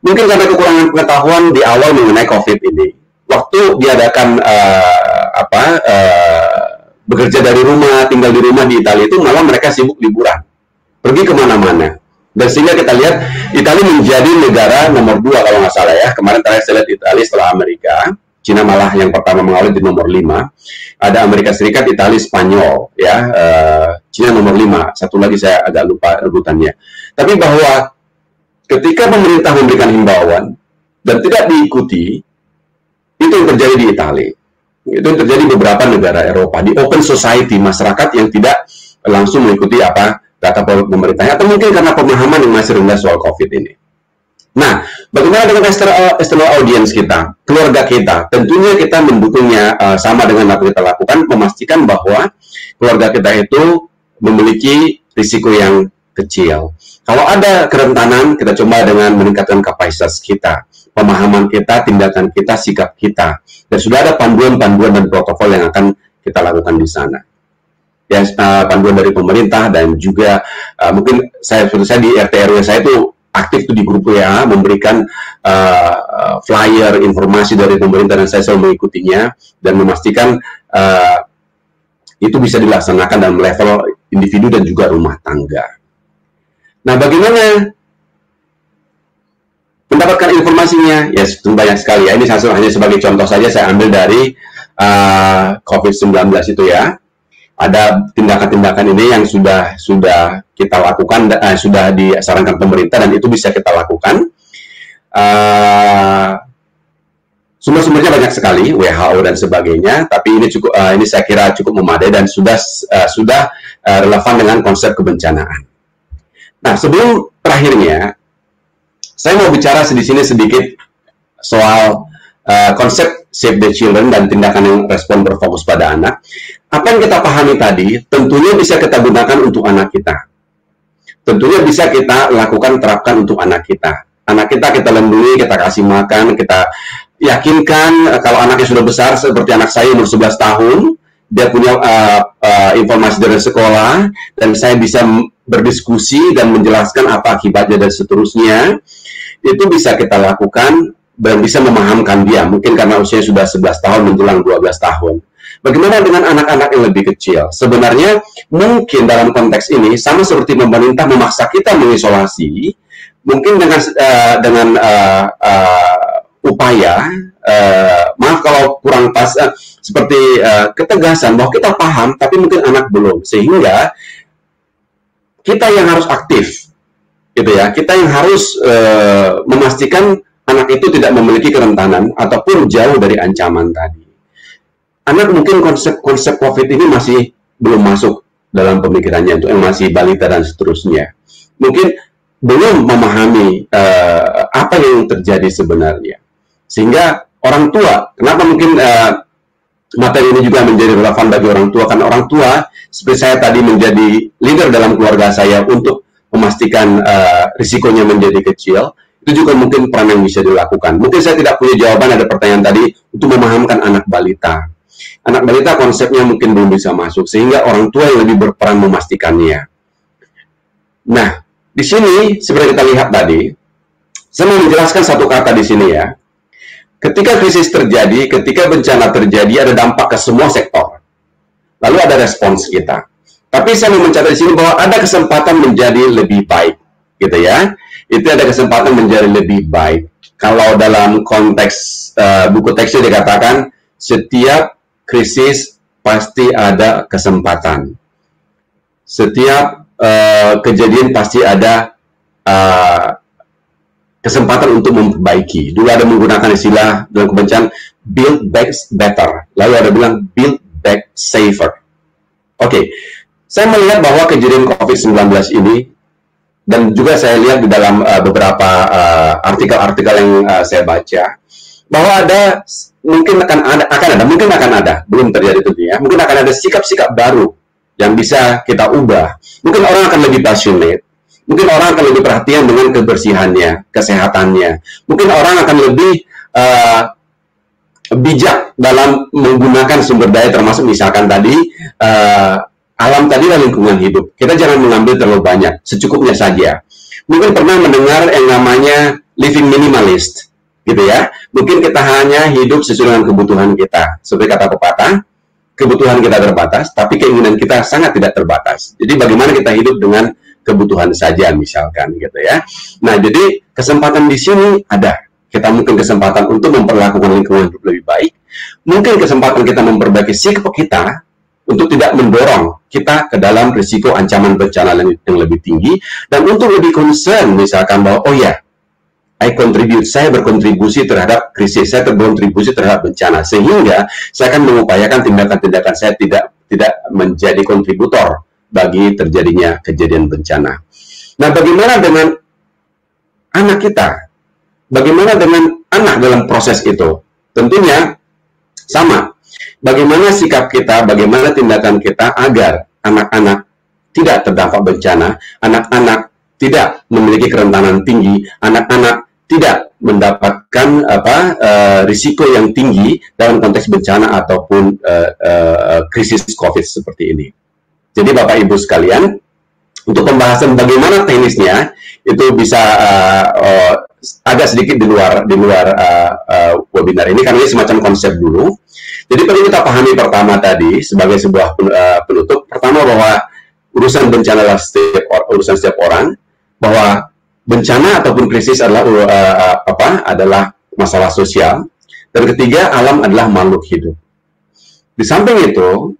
Mungkin karena kekurangan pengetahuan di awal mengenai COVID ini. Waktu diadakan bekerja dari rumah, tinggal di rumah di Italia itu malah mereka sibuk liburan, pergi kemana-mana. Dan sehingga kita lihat Italia menjadi negara nomor 2 kalau nggak salah ya. Kemarin terakhir saya lihat Italia setelah Amerika, Cina malah yang pertama mengawali di nomor 5. Ada Amerika Serikat, Italia, Spanyol ya. Cina nomor 5. Satu lagi saya agak lupa rebutannya. Tapi bahwa ketika pemerintah memberikan himbauan dan tidak diikuti, itu yang terjadi di Italia. Itu yang terjadi di beberapa negara Eropa, di open society, masyarakat yang tidak langsung mengikuti data pemerintahnya, atau mungkin karena pemahaman yang masih rendah soal COVID ini. Nah, bagaimana dengan external audience kita, keluarga kita? Tentunya kita mendukungnya sama dengan apa kita lakukan, memastikan bahwa keluarga kita itu memiliki risiko yang kecil. Kalau ada kerentanan, kita coba dengan meningkatkan kapasitas kita. pemahaman kita, tindakan kita, sikap kita. Dan sudah ada panduan-panduan dan protokol yang akan kita lakukan di sana. Ya, panduan dari pemerintah dan juga mungkin saya di RT RW saya itu aktif tuh di grup WA memberikan flyer informasi dari pemerintah dan saya selalu mengikutinya dan memastikan itu bisa dilaksanakan dalam level individu dan juga rumah tangga. Nah, bagaimana mendapatkan informasinya? Ya, banyak sekali ya. Ini hanya sebagai contoh saja saya ambil dari COVID-19 itu ya. Ada tindakan-tindakan ini yang sudah kita lakukan, sudah disarankan pemerintah dan itu bisa kita lakukan. Sumber-sumbernya banyak sekali, WHO dan sebagainya, tapi ini cukup, ini saya kira cukup memadai dan sudah relevan dengan konsep kebencanaan. Nah, sebelum terakhirnya, saya mau bicara di sini sedikit soal konsep Save the Children dan tindakan yang respon berfokus pada anak. Apa yang kita pahami tadi, tentunya bisa kita gunakan untuk anak kita. Tentunya bisa kita lakukan, terapkan untuk anak kita. Anak kita lindungi, kita kasih makan, kita yakinkan kalau anaknya sudah besar, seperti anak saya umur 11 tahun, dia punya informasi dari sekolah, dan saya bisa berdiskusi dan menjelaskan apa akibatnya dan seterusnya. Itu bisa kita lakukan dan bisa memahamkan dia, mungkin karena usianya sudah 11 tahun menjelang 12 tahun. Bagaimana dengan anak-anak yang lebih kecil? Sebenarnya mungkin dalam konteks ini sama seperti pemerintah memaksa kita mengisolasi, mungkin dengan upaya, maaf kalau kurang pas, seperti ketegasan bahwa kita paham, tapi mungkin anak belum, sehingga kita yang harus aktif, gitu ya. Kita yang harus memastikan anak itu tidak memiliki kerentanan ataupun jauh dari ancaman tadi. Anak mungkin konsep COVID ini masih belum masuk dalam pemikirannya, untuk yang masih balita dan seterusnya. Mungkin belum memahami apa yang terjadi sebenarnya. Sehingga orang tua, kenapa mungkin materi ini juga menjadi relevan bagi orang tua, karena orang tua, seperti saya tadi menjadi leader dalam keluarga saya untuk memastikan risikonya menjadi kecil, itu juga mungkin peran yang bisa dilakukan. Mungkin saya tidak punya jawaban, ada pertanyaan tadi, untuk memahamkan anak balita. Anak balita konsepnya mungkin belum bisa masuk, sehingga orang tua yang lebih berperan memastikannya. Nah, di sini, seperti kita lihat tadi, saya mau menjelaskan satu kata di sini ya. Ketika krisis terjadi, ketika bencana terjadi, ada dampak ke semua sektor. Lalu ada respons kita. Tapi saya mau mencatat di sini bahwa ada kesempatan menjadi lebih baik, gitu ya. Itu ada kesempatan menjadi lebih baik. Kalau dalam konteks buku teksnya dikatakan, setiap krisis pasti ada kesempatan. Setiap kejadian pasti ada kesempatan untuk memperbaiki. Dulu ada menggunakan istilah dalam kebencanaan build back better. Lalu ada bilang build back safer. Oke, saya melihat bahwa kejadian COVID-19 ini, dan juga saya lihat di dalam beberapa artikel-artikel yang saya baca, bahwa mungkin akan ada, belum terjadi tentunya, mungkin akan ada sikap-sikap baru yang bisa kita ubah. Mungkin orang akan lebih passionate, mungkin orang akan lebih perhatian dengan kebersihannya, kesehatannya. Mungkin orang akan lebih bijak dalam menggunakan sumber daya, termasuk misalkan tadi alam tadi dan lingkungan hidup. Kita jangan mengambil terlalu banyak, secukupnya saja. Mungkin pernah mendengar yang namanya living minimalist, gitu ya. Mungkin kita hanya hidup sesuai dengan kebutuhan kita. Seperti kata pepatah, kebutuhan kita terbatas, tapi keinginan kita sangat tidak terbatas. Jadi bagaimana kita hidup dengan kebutuhan saja misalkan gitu ya. Nah, jadi kesempatan di sini ada. Kita mungkin kesempatan untuk memperlakukan lingkungan hidup lebih baik. Mungkin kesempatan kita memperbaiki sikap kita untuk tidak mendorong kita ke dalam risiko ancaman bencana yang lebih tinggi, dan untuk lebih concern misalkan bahwa oh ya, saya berkontribusi terhadap krisis, saya berkontribusi terhadap bencana, sehingga saya akan mengupayakan tindakan-tindakan saya tidak menjadi kontributor bagi terjadinya kejadian bencana. Nah, bagaimana dengan anak kita? Bagaimana dengan anak dalam proses itu? Tentunya sama. Bagaimana sikap kita, bagaimana tindakan kita agar anak-anak tidak terdampak bencana, anak-anak tidak memiliki kerentanan tinggi, anak-anak tidak mendapatkan risiko yang tinggi dalam konteks bencana ataupun krisis COVID seperti ini. Jadi Bapak Ibu sekalian, untuk pembahasan bagaimana teknisnya itu bisa agak sedikit di luar webinar ini, karena ini semacam konsep dulu. Jadi perlu kita pahami pertama tadi sebagai sebuah penutup, pertama bahwa urusan bencana adalah urusan setiap orang, bahwa bencana ataupun krisis adalah adalah masalah sosial, dan ketiga, alam adalah makhluk hidup. Di samping itu,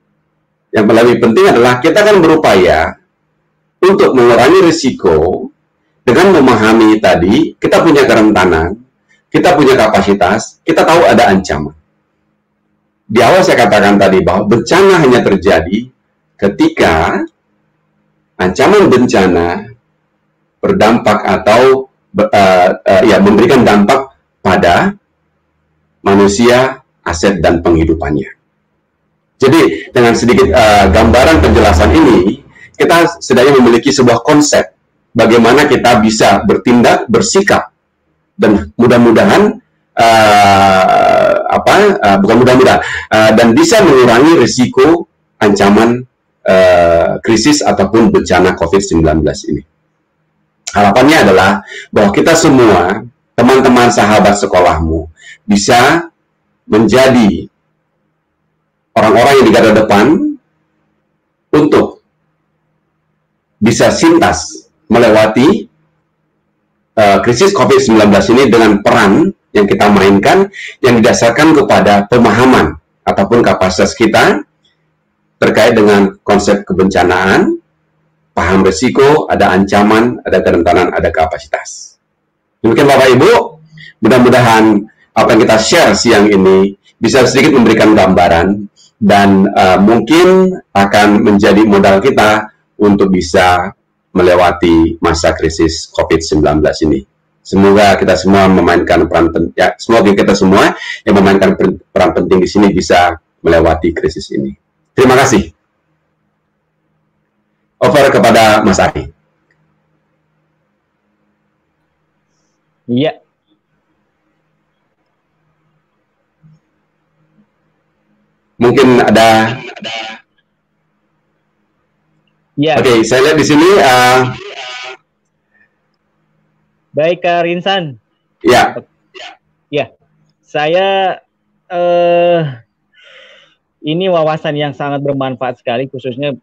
yang lebih penting adalah kita akan berupaya untuk mengurangi risiko dengan memahami tadi kita punya kerentanan, kita punya kapasitas, kita tahu ada ancaman. Di awal saya katakan tadi bahwa bencana hanya terjadi ketika ancaman bencana berdampak atau memberikan dampak pada manusia, aset, dan penghidupannya. Jadi dengan sedikit gambaran penjelasan ini, kita setidaknya memiliki sebuah konsep bagaimana kita bisa bertindak, bersikap, dan mudah-mudahan dan bisa mengurangi risiko ancaman krisis ataupun bencana COVID-19 ini. Harapannya adalah bahwa kita semua, teman-teman sahabat sekolahmu, bisa menjadi orang-orang yang di garda depan untuk bisa sintas melewati krisis COVID-19 ini dengan peran yang kita mainkan yang didasarkan kepada pemahaman ataupun kapasitas kita terkait dengan konsep kebencanaan, paham risiko, ada ancaman, ada kerentanan, ada kapasitas. Demikian Bapak Ibu, mudah-mudahan apa yang kita share siang ini bisa sedikit memberikan gambaran dan mungkin akan menjadi modal kita untuk bisa melewati masa krisis COVID-19 ini. Semoga kita semua memainkan peran penting, semoga kita semua yang memainkan peran penting di sini bisa melewati krisis ini. Terima kasih. Over kepada Mas Ari. Iya. Mungkin ada. Ya. Oke, saya lihat di sini. Baik, Kak Rinsan. Ya. Ya, saya ini wawasan yang sangat bermanfaat sekali, khususnya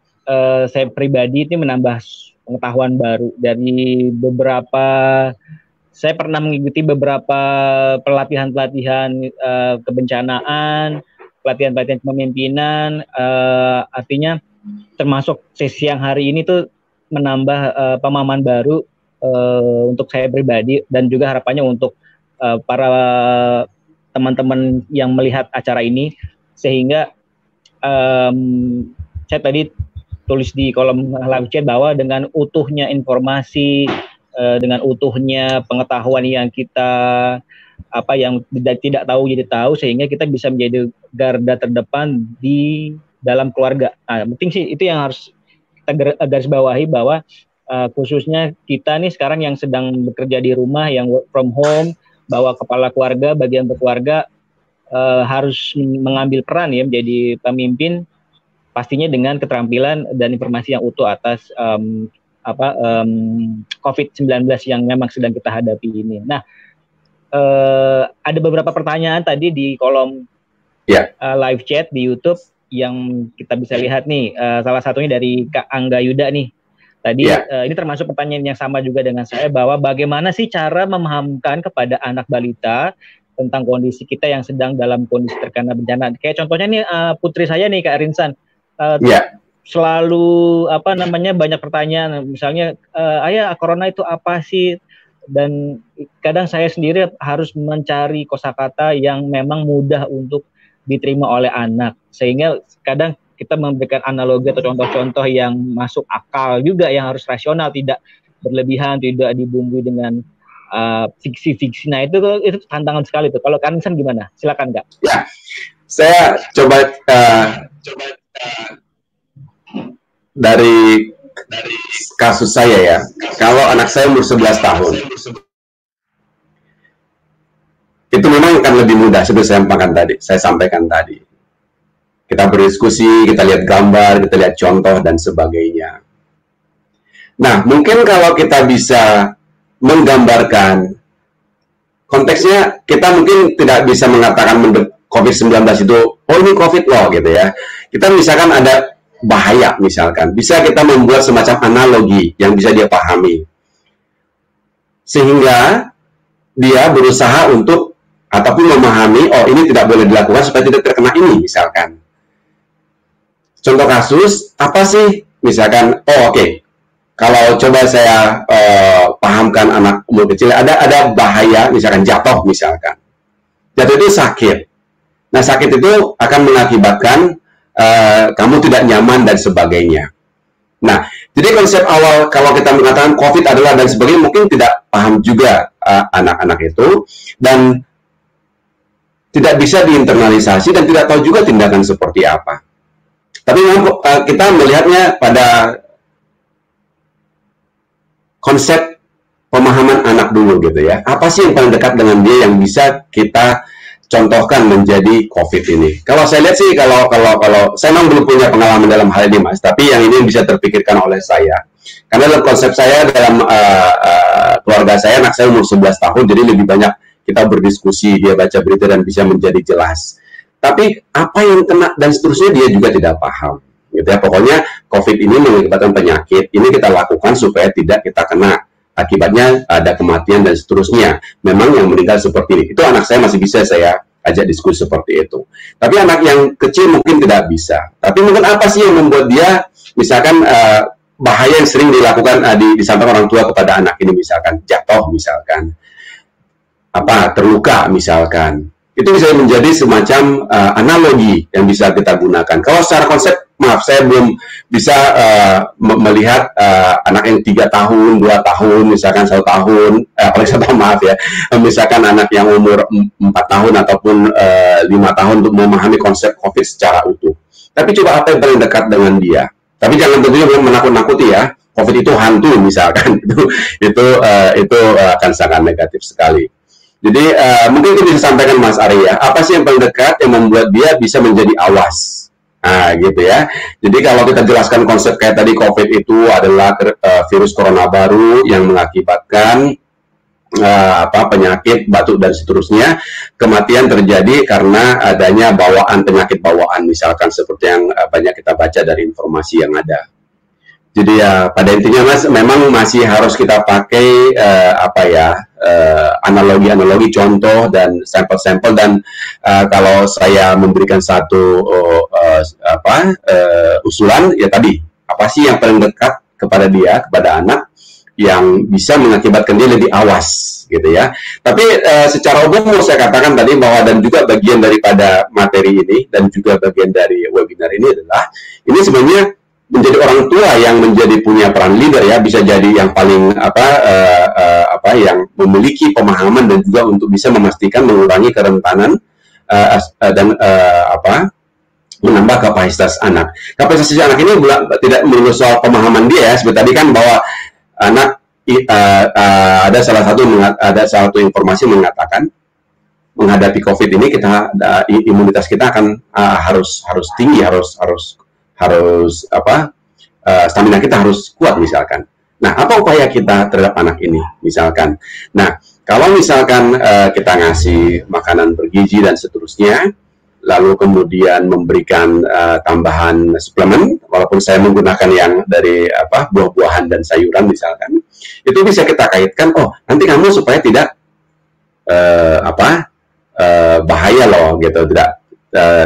saya pribadi ini menambah pengetahuan baru dari beberapa. Saya pernah mengikuti beberapa pelatihan-pelatihan kebencanaan, pelatihan-pelatihan kepemimpinan, artinya termasuk sesi yang hari ini tuh menambah pemahaman baru untuk saya pribadi dan juga harapannya untuk para teman-teman yang melihat acara ini, sehingga saya tadi tulis di kolom live chat bahwa dengan utuhnya informasi, dengan utuhnya pengetahuan yang kita yang tidak tahu jadi tahu, sehingga kita bisa menjadi garda terdepan di dalam keluarga. Nah, penting sih itu yang harus kita garis bawahi, bahwa khususnya kita nih sekarang yang sedang bekerja di rumah, yang work from home, bahwa kepala keluarga, bagian berkeluarga harus mengambil peran ya menjadi pemimpin, pastinya dengan keterampilan dan informasi yang utuh atas COVID-19 yang memang sedang kita hadapi ini. Nah, ada beberapa pertanyaan tadi di kolom live chat di YouTube yang kita bisa lihat nih. Salah satunya dari Kak Angga Yuda nih. Tadi ini termasuk pertanyaan yang sama juga dengan saya, bahwa bagaimana sih cara memahamkan kepada anak balita tentang kondisi kita yang sedang dalam kondisi terkena bencana. Kayak contohnya nih putri saya nih, Kak Rinsan. Selalu banyak pertanyaan, misalnya ayah, corona itu apa sih? Dan kadang saya sendiri harus mencari kosakata yang memang mudah untuk diterima oleh anak, sehingga kadang kita memberikan analogi atau contoh-contoh yang masuk akal juga, yang harus rasional, tidak berlebihan, tidak dibumbui dengan fiksi-fiksi. Nah, itu tantangan sekali tuh. Kalau Kak Rinsan gimana? Silakan, Kak. Ya, saya coba dari kasus saya ya. Kalau anak saya umur 11 tahun, Itu memang akan lebih mudah seperti saya sampaikan tadi. Kita berdiskusi, kita lihat gambar, kita lihat contoh dan sebagainya. Nah, mungkin kalau kita bisa menggambarkan konteksnya, kita mungkin tidak bisa mengatakan COVID-19 itu, oh ini COVID loh gitu ya. Kita misalkan ada bahaya misalkan, bisa kita membuat semacam analogi yang bisa dia pahami. Sehingga dia berusaha untuk ataupun memahami, oh ini tidak boleh dilakukan supaya tidak terkena ini misalkan. Contoh kasus, apa sih? Misalkan, oh oke. Kalau coba saya pahamkan anak umur kecil, ada bahaya, misalkan jatuh, misalkan. Jatuh itu sakit. Nah, sakit itu akan mengakibatkan kamu tidak nyaman dan sebagainya. Nah, jadi konsep awal kalau kita mengatakan COVID adalah dan sebagainya, mungkin tidak paham juga anak-anak itu, dan tidak bisa diinternalisasi dan tidak tahu juga tindakan seperti apa. Tapi kita melihatnya pada konsep pemahaman anak dulu gitu ya. Apa sih yang paling dekat dengan dia yang bisa kita contohkan menjadi COVID ini? Kalau saya lihat sih, kalau saya memang belum punya pengalaman dalam hal ini, Mas, tapi yang ini bisa terpikirkan oleh saya. Karena dalam konsep saya, dalam keluarga saya, anak saya umur 11 tahun, jadi lebih banyak kita berdiskusi, dia baca berita dan bisa menjadi jelas. Tapi apa yang kena dan seterusnya dia juga tidak paham. Gitu ya, pokoknya COVID ini mengakibatkan penyakit, ini kita lakukan supaya tidak kita kena, akibatnya ada kematian dan seterusnya. Memang yang meninggal seperti ini, itu anak saya masih bisa saya ajak diskusi seperti itu. Tapi anak yang kecil mungkin tidak bisa. Tapi mungkin apa sih yang membuat dia, misalkan bahaya yang sering dilakukan disampaikan orang tua kepada anak ini, misalkan jatuh, misalkan terluka, misalkan. Itu bisa menjadi semacam analogi yang bisa kita gunakan. Kalau secara konsep, maaf, saya belum bisa melihat anak yang 3 tahun, 2 tahun, misalkan 1 tahun, paling 1 tahun, maaf ya, misalkan anak yang umur 4 tahun ataupun 5 tahun untuk memahami konsep COVID secara utuh. Tapi coba apa yang paling dekat dengan dia. Tapi jangan tentunya belum menakut-nakuti ya. COVID itu hantu misalkan, itu akan sangat negatif sekali. Jadi mungkin kita bisa sampaikan Mas Arya, apa sih yang paling dekat yang membuat dia bisa menjadi awas? Nah, gitu ya. Jadi kalau kita jelaskan konsep kayak tadi, COVID itu adalah virus corona baru yang mengakibatkan penyakit, batuk dan seterusnya. Kematian terjadi karena adanya bawaan, penyakit bawaan, misalkan seperti yang banyak kita baca dari informasi yang ada. Jadi ya pada intinya Mas, memang masih harus kita pakai analogi-analogi, contoh dan sampel-sampel, dan kalau saya memberikan satu usulan ya tadi, apa sih yang paling dekat kepada dia, kepada anak, yang bisa mengakibatkan dia lebih awas gitu ya. Tapi secara umum saya katakan tadi bahwa, dan juga bagian daripada materi ini dan juga bagian dari webinar ini adalah, ini sebenarnya menjadi orang tua yang menjadi punya peran leader ya, bisa jadi yang paling yang memiliki pemahaman dan juga untuk bisa memastikan mengurangi kerentanan dan menambah kapasitas anak. Kapasitas anak ini tidak melulu soal pemahaman dia ya, seperti tadi kan bahwa anak ada salah satu informasi mengatakan menghadapi COVID ini kita imunitas kita akan harus tinggi, stamina kita harus kuat misalkan. Nah, apa upaya kita terhadap anak ini misalkan? Nah, kalau misalkan kita ngasih makanan bergizi dan seterusnya, lalu kemudian memberikan tambahan suplemen, walaupun saya menggunakan yang dari buah-buahan dan sayuran misalkan, itu bisa kita kaitkan, oh nanti kamu supaya tidak bahaya loh gitu, tidak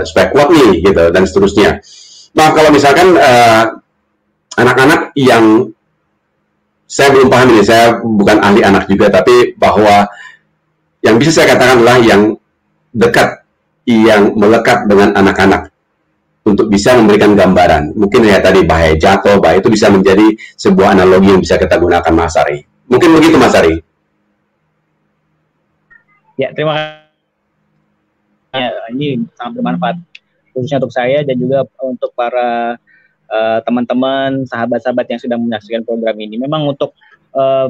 supaya kuat nih gitu dan seterusnya. Nah, kalau misalkan anak-anak yang saya belum paham ini, saya bukan ahli anak juga, tapi bahwa yang bisa saya katakan adalah yang dekat, yang melekat dengan anak-anak untuk bisa memberikan gambaran. Mungkin ya tadi bahaya jatuh, bahaya itu bisa menjadi sebuah analogi yang bisa kita gunakan, Mas Ari. Mungkin begitu, Mas Ari. Ya, terima kasih. Ini sangat bermanfaat khususnya untuk saya dan juga untuk para teman-teman, sahabat-sahabat yang sudah menyaksikan program ini. Memang untuk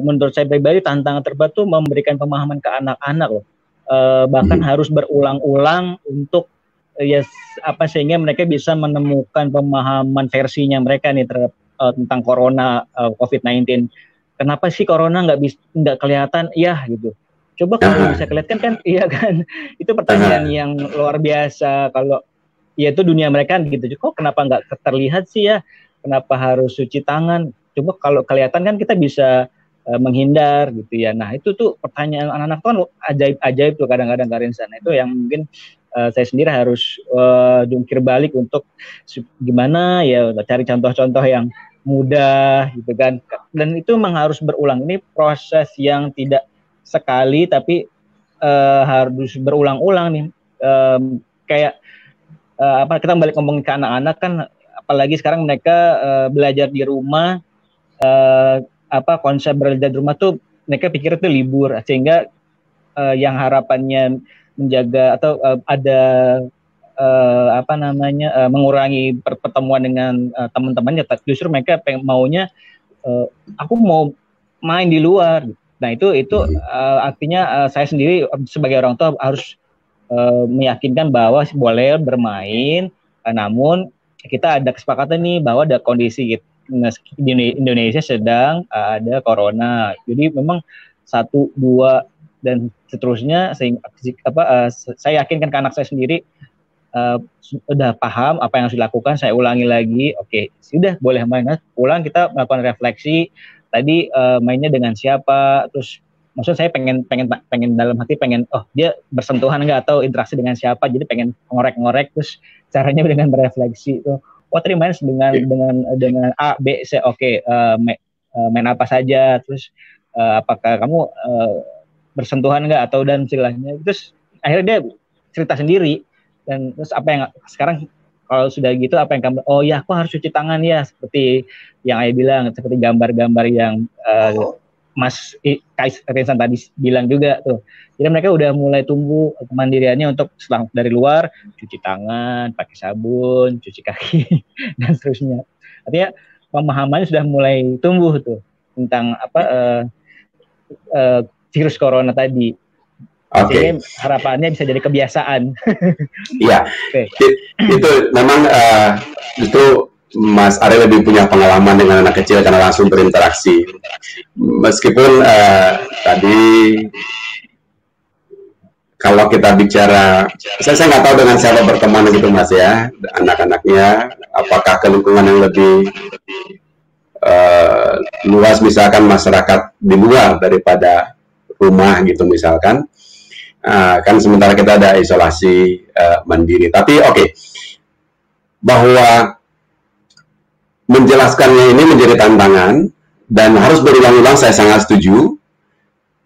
menurut saya pribadi tantangan terberat itu memberikan pemahaman ke anak-anak loh. bahkan harus berulang-ulang untuk sehingga mereka bisa menemukan pemahaman versinya mereka nih terhadap tentang corona, COVID-19. Kenapa sih corona nggak kelihatan? Ya gitu. Coba kalau bisa kelihatan kan, iya kan? Itu pertanyaan yang luar biasa. Kalau ya itu dunia mereka gitu. Kok kenapa nggak terlihat sih ya? Kenapa harus cuci tangan? Coba kalau kelihatan kan kita bisa menghindar gitu ya. Nah itu tuh pertanyaan anak-anak tuh kan ajaib tuh kadang-kadang Karinsan. Itu yang mungkin saya sendiri harus jungkir balik untuk gimana ya cari contoh-contoh yang mudah gitu kan. Dan itu memang harus berulang. Ini proses yang tidak sekali tapi harus berulang-ulang nih. Kayak kita balik ngomongin ke anak-anak kan, apalagi sekarang mereka belajar di rumah, konsep belajar di rumah tuh mereka pikir itu libur, sehingga yang harapannya menjaga atau ada mengurangi pertemuan dengan teman-temannya, justru mereka maunya aku mau main di luar. Nah itu artinya saya sendiri sebagai orang tua harus meyakinkan bahwa boleh bermain, namun kita ada kesepakatan nih bahwa ada kondisi di Indonesia sedang ada corona. Jadi memang 1, 2 dan seterusnya saya yakinkan ke anak saya sendiri udah paham apa yang harus dilakukan. Saya ulangi lagi, oke, sudah boleh main. Pulang kita melakukan refleksi. Tadi mainnya dengan siapa, terus maksudnya saya pengen dalam hati dia bersentuhan nggak atau interaksi dengan siapa, jadi pengen ngorek-ngorek, terus caranya dengan berefleksi tuh. Tadi main dengan A, B, C, oke, main apa saja, terus apakah kamu bersentuhan nggak atau dan istilahnya, terus akhirnya dia cerita sendiri. Dan terus apa yang sekarang kalau sudah gitu apa yang kamu, oh ya aku harus cuci tangan ya, seperti yang Ayah bilang, seperti gambar-gambar yang Mas Karinsan tadi bilang juga tuh. Jadi mereka udah mulai tumbuh kemandiriannya untuk setelah dari luar cuci tangan, pakai sabun, cuci kaki dan seterusnya. Artinya pemahamannya sudah mulai tumbuh tuh tentang virus corona tadi. Sehingga harapannya bisa jadi kebiasaan. Iya, itu memang itu Mas Ari lebih punya pengalaman dengan anak kecil karena langsung berinteraksi. Meskipun tadi kalau kita bicara, saya nggak tahu dengan siapa berteman gitu Mas ya, anak-anaknya, apakah ke lingkungan yang lebih luas, misalkan masyarakat di luar daripada rumah gitu misalkan. Kan sementara kita ada isolasi mandiri. Tapi bahwa menjelaskannya ini menjadi tantangan dan harus berulang-ulang, saya sangat setuju,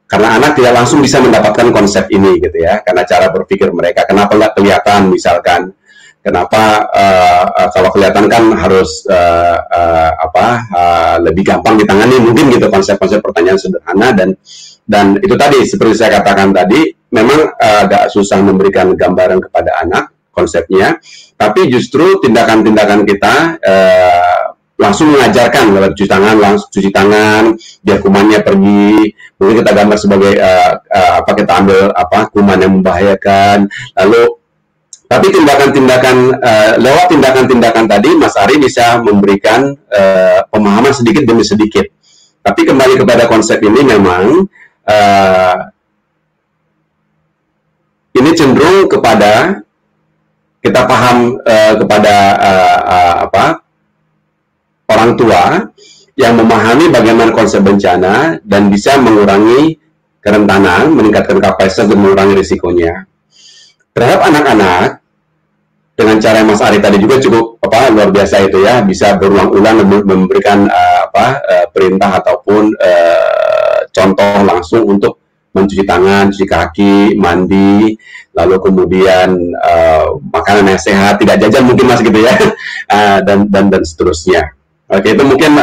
karena anak tidak langsung bisa mendapatkan konsep ini gitu ya, karena cara berpikir mereka. Kenapa nggak kelihatan misalkan, kenapa kalau kelihatan kan harus lebih gampang ditangani mungkin gitu, konsep-konsep pertanyaan sederhana. Dan itu tadi seperti saya katakan tadi, memang agak susah memberikan gambaran kepada anak konsepnya, tapi justru tindakan-tindakan kita langsung mengajarkan lewat cuci tangan, biar kumannya pergi. Mungkin kita gambar sebagai kita ambil kuman yang membahayakan. Lalu tapi lewat tindakan-tindakan tadi, Mas Ari bisa memberikan pemahaman sedikit demi sedikit. Tapi kembali kepada konsep ini, memang ini cenderung kepada kita paham kepada orang tua yang memahami bagaimana konsep bencana dan bisa mengurangi kerentanan, meningkatkan kapasitas dan mengurangi risikonya. Terhadap anak-anak, dengan cara yang Mas Ari tadi juga cukup luar biasa itu ya, bisa berulang-ulang memberikan perintah ataupun contoh langsung untuk mencuci tangan, cuci kaki, mandi, lalu kemudian makanan yang sehat, tidak jajan mungkin Mas gitu ya, dan seterusnya. Oke, itu mungkin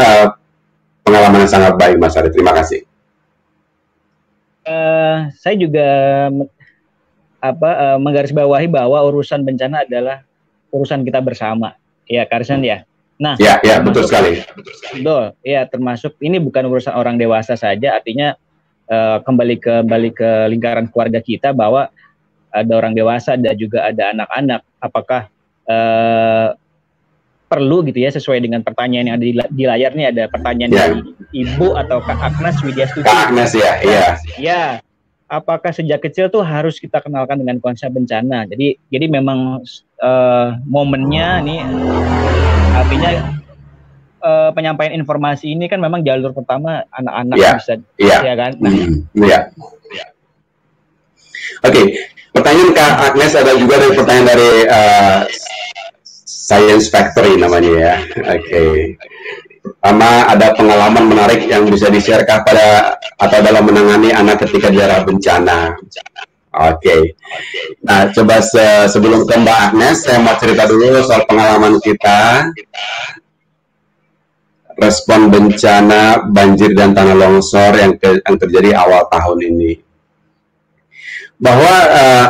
pengalaman yang sangat baik Mas Ari. Terima kasih. Saya juga menggarisbawahi bahwa urusan bencana adalah urusan kita bersama, ya Karinsan ya. Nah, betul sekali. Betul, ya, termasuk ini bukan urusan orang dewasa saja, artinya kembali ke lingkaran keluarga kita, bahwa ada orang dewasa dan juga ada anak-anak. Apakah perlu gitu ya, sesuai dengan pertanyaan yang ada di layar nih, ada pertanyaan dari Ibu atau Kak Agnes Widya Stuti. Kak Agnes ya, iya. Ya, apakah sejak kecil tuh harus kita kenalkan dengan konsep bencana? Jadi memang momennya nih, artinya penyampaian informasi ini kan memang jalur pertama anak-anak bisa, ya kan? Nah, Oke, pertanyaan Kak Agnes ada juga dari pertanyaan dari Science Factory namanya ya. Oke. Pertama, ada pengalaman menarik yang bisa di-share pada atau dalam menangani anak ketika di daerah bencana. Oke. Nah, coba sebelum ke Mbak Agnes, saya mau cerita dulu soal pengalaman kita respon bencana banjir dan tanah longsor yang terjadi awal tahun ini. Bahwa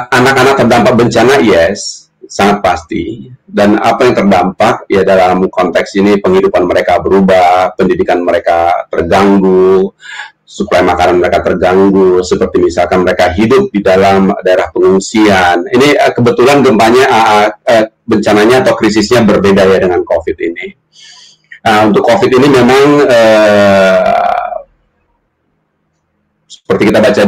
anak-anak terdampak bencana, yes, sangat pasti. Dan apa yang terdampak, ya dalam konteks ini penghidupan mereka berubah, pendidikan mereka terganggu, suplai makanan mereka terganggu, seperti misalkan mereka hidup di dalam daerah pengungsian. Ini kebetulan gempanya, bencananya atau krisisnya berbeda ya dengan COVID ini. Untuk COVID ini memang seperti kita baca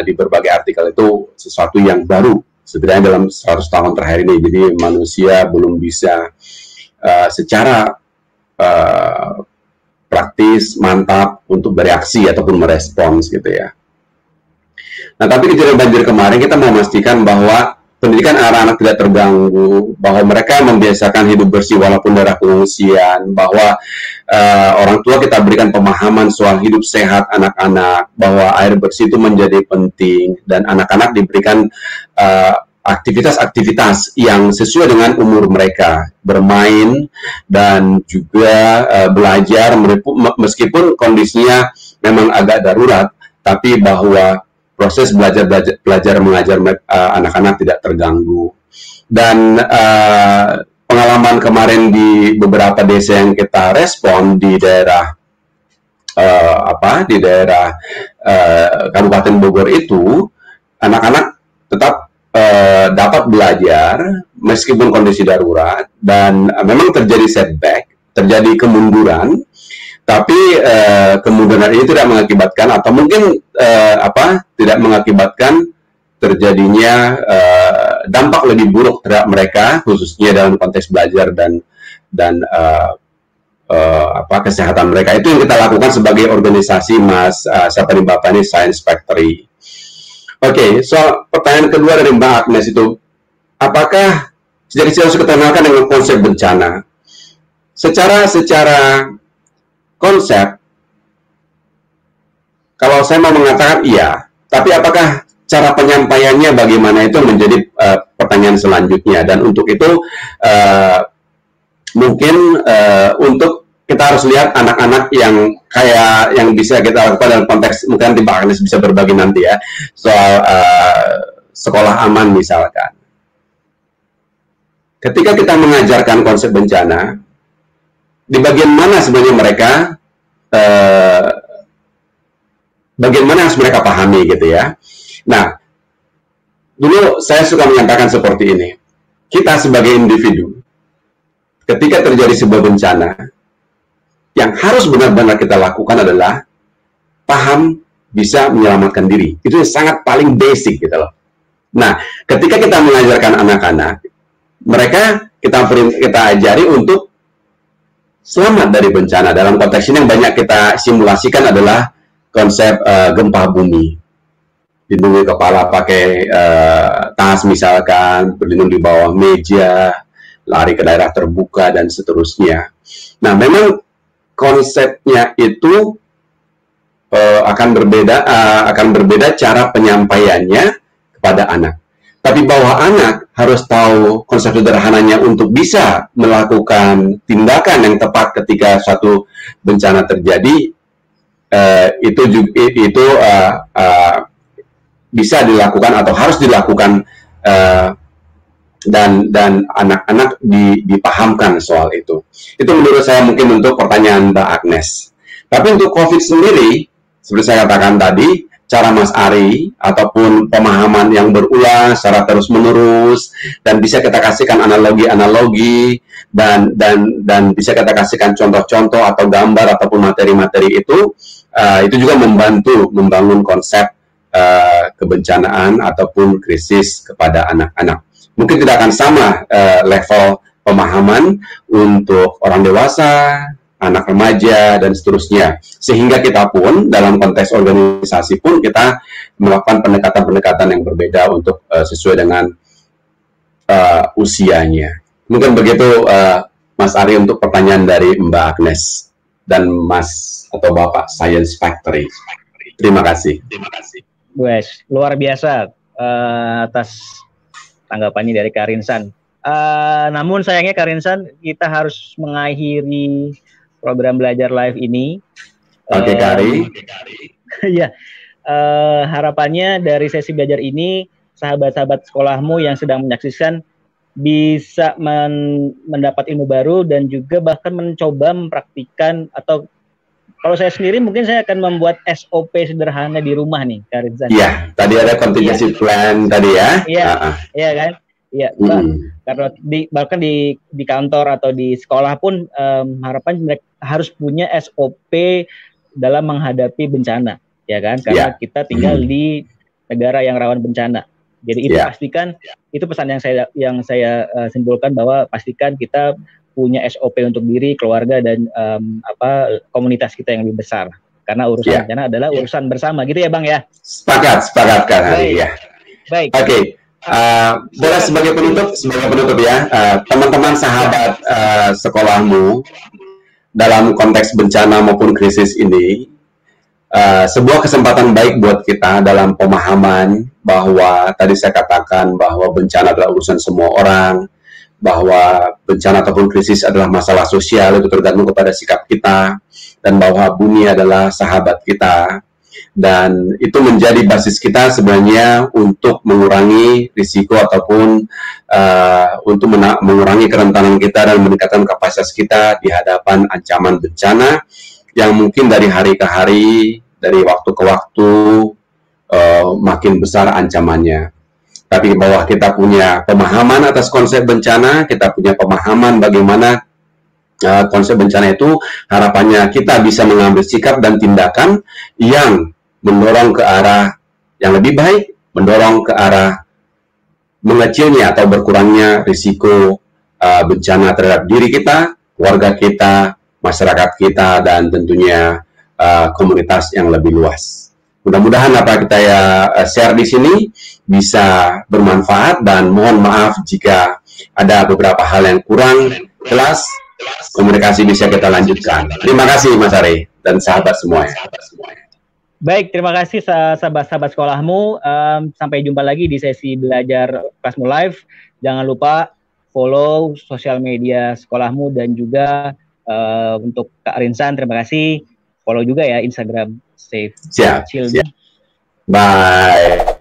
di berbagai artikel, itu sesuatu yang baru setidaknya dalam 100 tahun terakhir ini. Jadi manusia belum bisa secara praktis mantap untuk bereaksi ataupun merespons gitu ya. Nah, tapi kejadian banjir kemarin kita memastikan bahwa pendidikan anak-anak tidak terganggu, bahwa mereka membiasakan hidup bersih walaupun daerah pengungsian, bahwa orang tua kita berikan pemahaman soal hidup sehat anak-anak, bahwa air bersih itu menjadi penting, dan anak-anak diberikan aktivitas-aktivitas yang sesuai dengan umur mereka, bermain dan juga belajar, meskipun kondisinya memang agak darurat, tapi bahwa proses belajar mengajar anak-anak tidak terganggu. Dan pengalaman kemarin di beberapa desa yang kita respon di daerah Kabupaten Bogor itu, anak-anak tetap dapat belajar meskipun kondisi darurat, dan memang terjadi setback, terjadi kemunduran. Tapi kemudian ini tidak mengakibatkan, atau mungkin tidak mengakibatkan terjadinya dampak lebih buruk terhadap mereka, khususnya dalam konteks belajar dan kesehatan mereka. Itu yang kita lakukan sebagai organisasi, Mas siapa nih Bapak ini, Science Factory. Oke, soal pertanyaan kedua dari Mbak Agnes itu, apakah sejak kecil harus dikenalkan dengan konsep bencana? Secara konsep, kalau saya mau mengatakan iya, tapi apakah cara penyampaiannya bagaimana, itu menjadi pertanyaan selanjutnya. Dan untuk itu mungkin untuk kita harus lihat anak-anak yang bisa kita lakukan dalam konteks, mungkin nanti Mbak Agnes bisa berbagi nanti ya, soal sekolah aman misalkan. Ketika kita mengajarkan konsep bencana, di bagian mana sebenarnya mereka, bagian mana harus mereka pahami gitu ya. Nah, dulu saya suka menyatakan seperti ini, kita sebagai individu, ketika terjadi sebuah bencana, yang harus benar-benar kita lakukan adalah paham bisa menyelamatkan diri. Itu yang sangat paling basic gitu loh. Nah, ketika kita mengajarkan anak-anak, mereka kita ajari untuk selamat dari bencana. Dalam konteks ini yang banyak kita simulasikan adalah konsep gempa bumi. Lindungi kepala pakai tas misalkan, berlindung di bawah meja, lari ke daerah terbuka, dan seterusnya. Nah, memang konsepnya itu akan berbeda cara penyampaiannya kepada anak. Tapi bahwa anak harus tahu konsep sederhananya untuk bisa melakukan tindakan yang tepat ketika suatu bencana terjadi, itu bisa dilakukan atau harus dilakukan, dan anak-anak dipahamkan soal itu. Itu menurut saya mungkin untuk pertanyaan Mbak Agnes. Tapi untuk COVID sendiri, seperti saya katakan tadi, cara Mas Ari ataupun pemahaman yang berulang secara terus-menerus, dan bisa kita kasihkan analogi-analogi, dan bisa kita kasihkan contoh-contoh atau gambar ataupun materi-materi itu juga membantu membangun konsep kebencanaan ataupun krisis kepada anak-anak. Mungkin tidak akan sama level pemahaman untuk orang dewasa, anak remaja, dan seterusnya. Sehingga kita pun, dalam konteks organisasi pun, kita melakukan pendekatan-pendekatan yang berbeda untuk sesuai dengan usianya. Mungkin begitu, Mas Ari, untuk pertanyaan dari Mbak Agnes dan Mas atau Bapak Science Factory. Terima kasih. Wes, luar biasa atas tanggapannya dari Karinsan. Namun sayangnya Karinsan, kita harus mengakhiri program belajar live ini. Oke, Kari. Ya, harapannya dari sesi belajar ini, sahabat-sahabat sekolahmu yang sedang menyaksikan bisa mendapat ilmu baru dan juga bahkan mencoba mempraktikkan, atau kalau saya sendiri mungkin saya akan membuat SOP sederhana di rumah nih, Karinsan. Iya, tadi ada contingency plan tadi ya. Iya kan? Iya, karena bahkan di kantor atau di sekolah pun harapan mereka harus punya SOP dalam menghadapi bencana, ya kan? Karena kita tinggal di negara yang rawan bencana. Jadi itu pastikan, itu pesan yang saya simpulkan, bahwa pastikan kita punya SOP untuk diri, keluarga, dan komunitas kita yang lebih besar. Karena urusan bencana adalah urusan bersama, gitu ya Bang ya? Sepakat Kak Hari ya. Baik. Oke. Boleh sebagai penutup ya, teman-teman sahabat sekolahmu dalam konteks bencana maupun krisis ini, sebuah kesempatan baik buat kita dalam pemahaman bahwa tadi saya katakan bahwa bencana adalah urusan semua orang, bahwa bencana ataupun krisis adalah masalah sosial, itu tergantung kepada sikap kita, dan bahwa bumi adalah sahabat kita. Dan itu menjadi basis kita sebenarnya untuk mengurangi risiko ataupun untuk mengurangi kerentanan kita dan meningkatkan kapasitas kita di hadapan ancaman bencana yang mungkin dari hari ke hari, dari waktu ke waktu makin besar ancamannya. Tapi bahwa kita punya pemahaman atas konsep bencana, kita punya pemahaman bagaimana konsep bencana itu, harapannya kita bisa mengambil sikap dan tindakan yang mendorong ke arah yang lebih baik, mendorong ke arah mengecilnya atau berkurangnya risiko bencana terhadap diri kita, keluarga kita, masyarakat kita, dan tentunya komunitas yang lebih luas. Mudah-mudahan apa kita share di sini bisa bermanfaat, dan mohon maaf jika ada beberapa hal yang kurang jelas. Komunikasi bisa kita lanjutkan. Terima kasih Mas Ari dan sahabat semuanya. Baik, terima kasih sahabat-sahabat sekolahmu. Sampai jumpa lagi di sesi belajar kelasmu live. Jangan lupa follow sosial media sekolahmu, dan juga untuk Kak Rinsan, terima kasih. Follow juga ya Instagram Safe. Siap. Bye.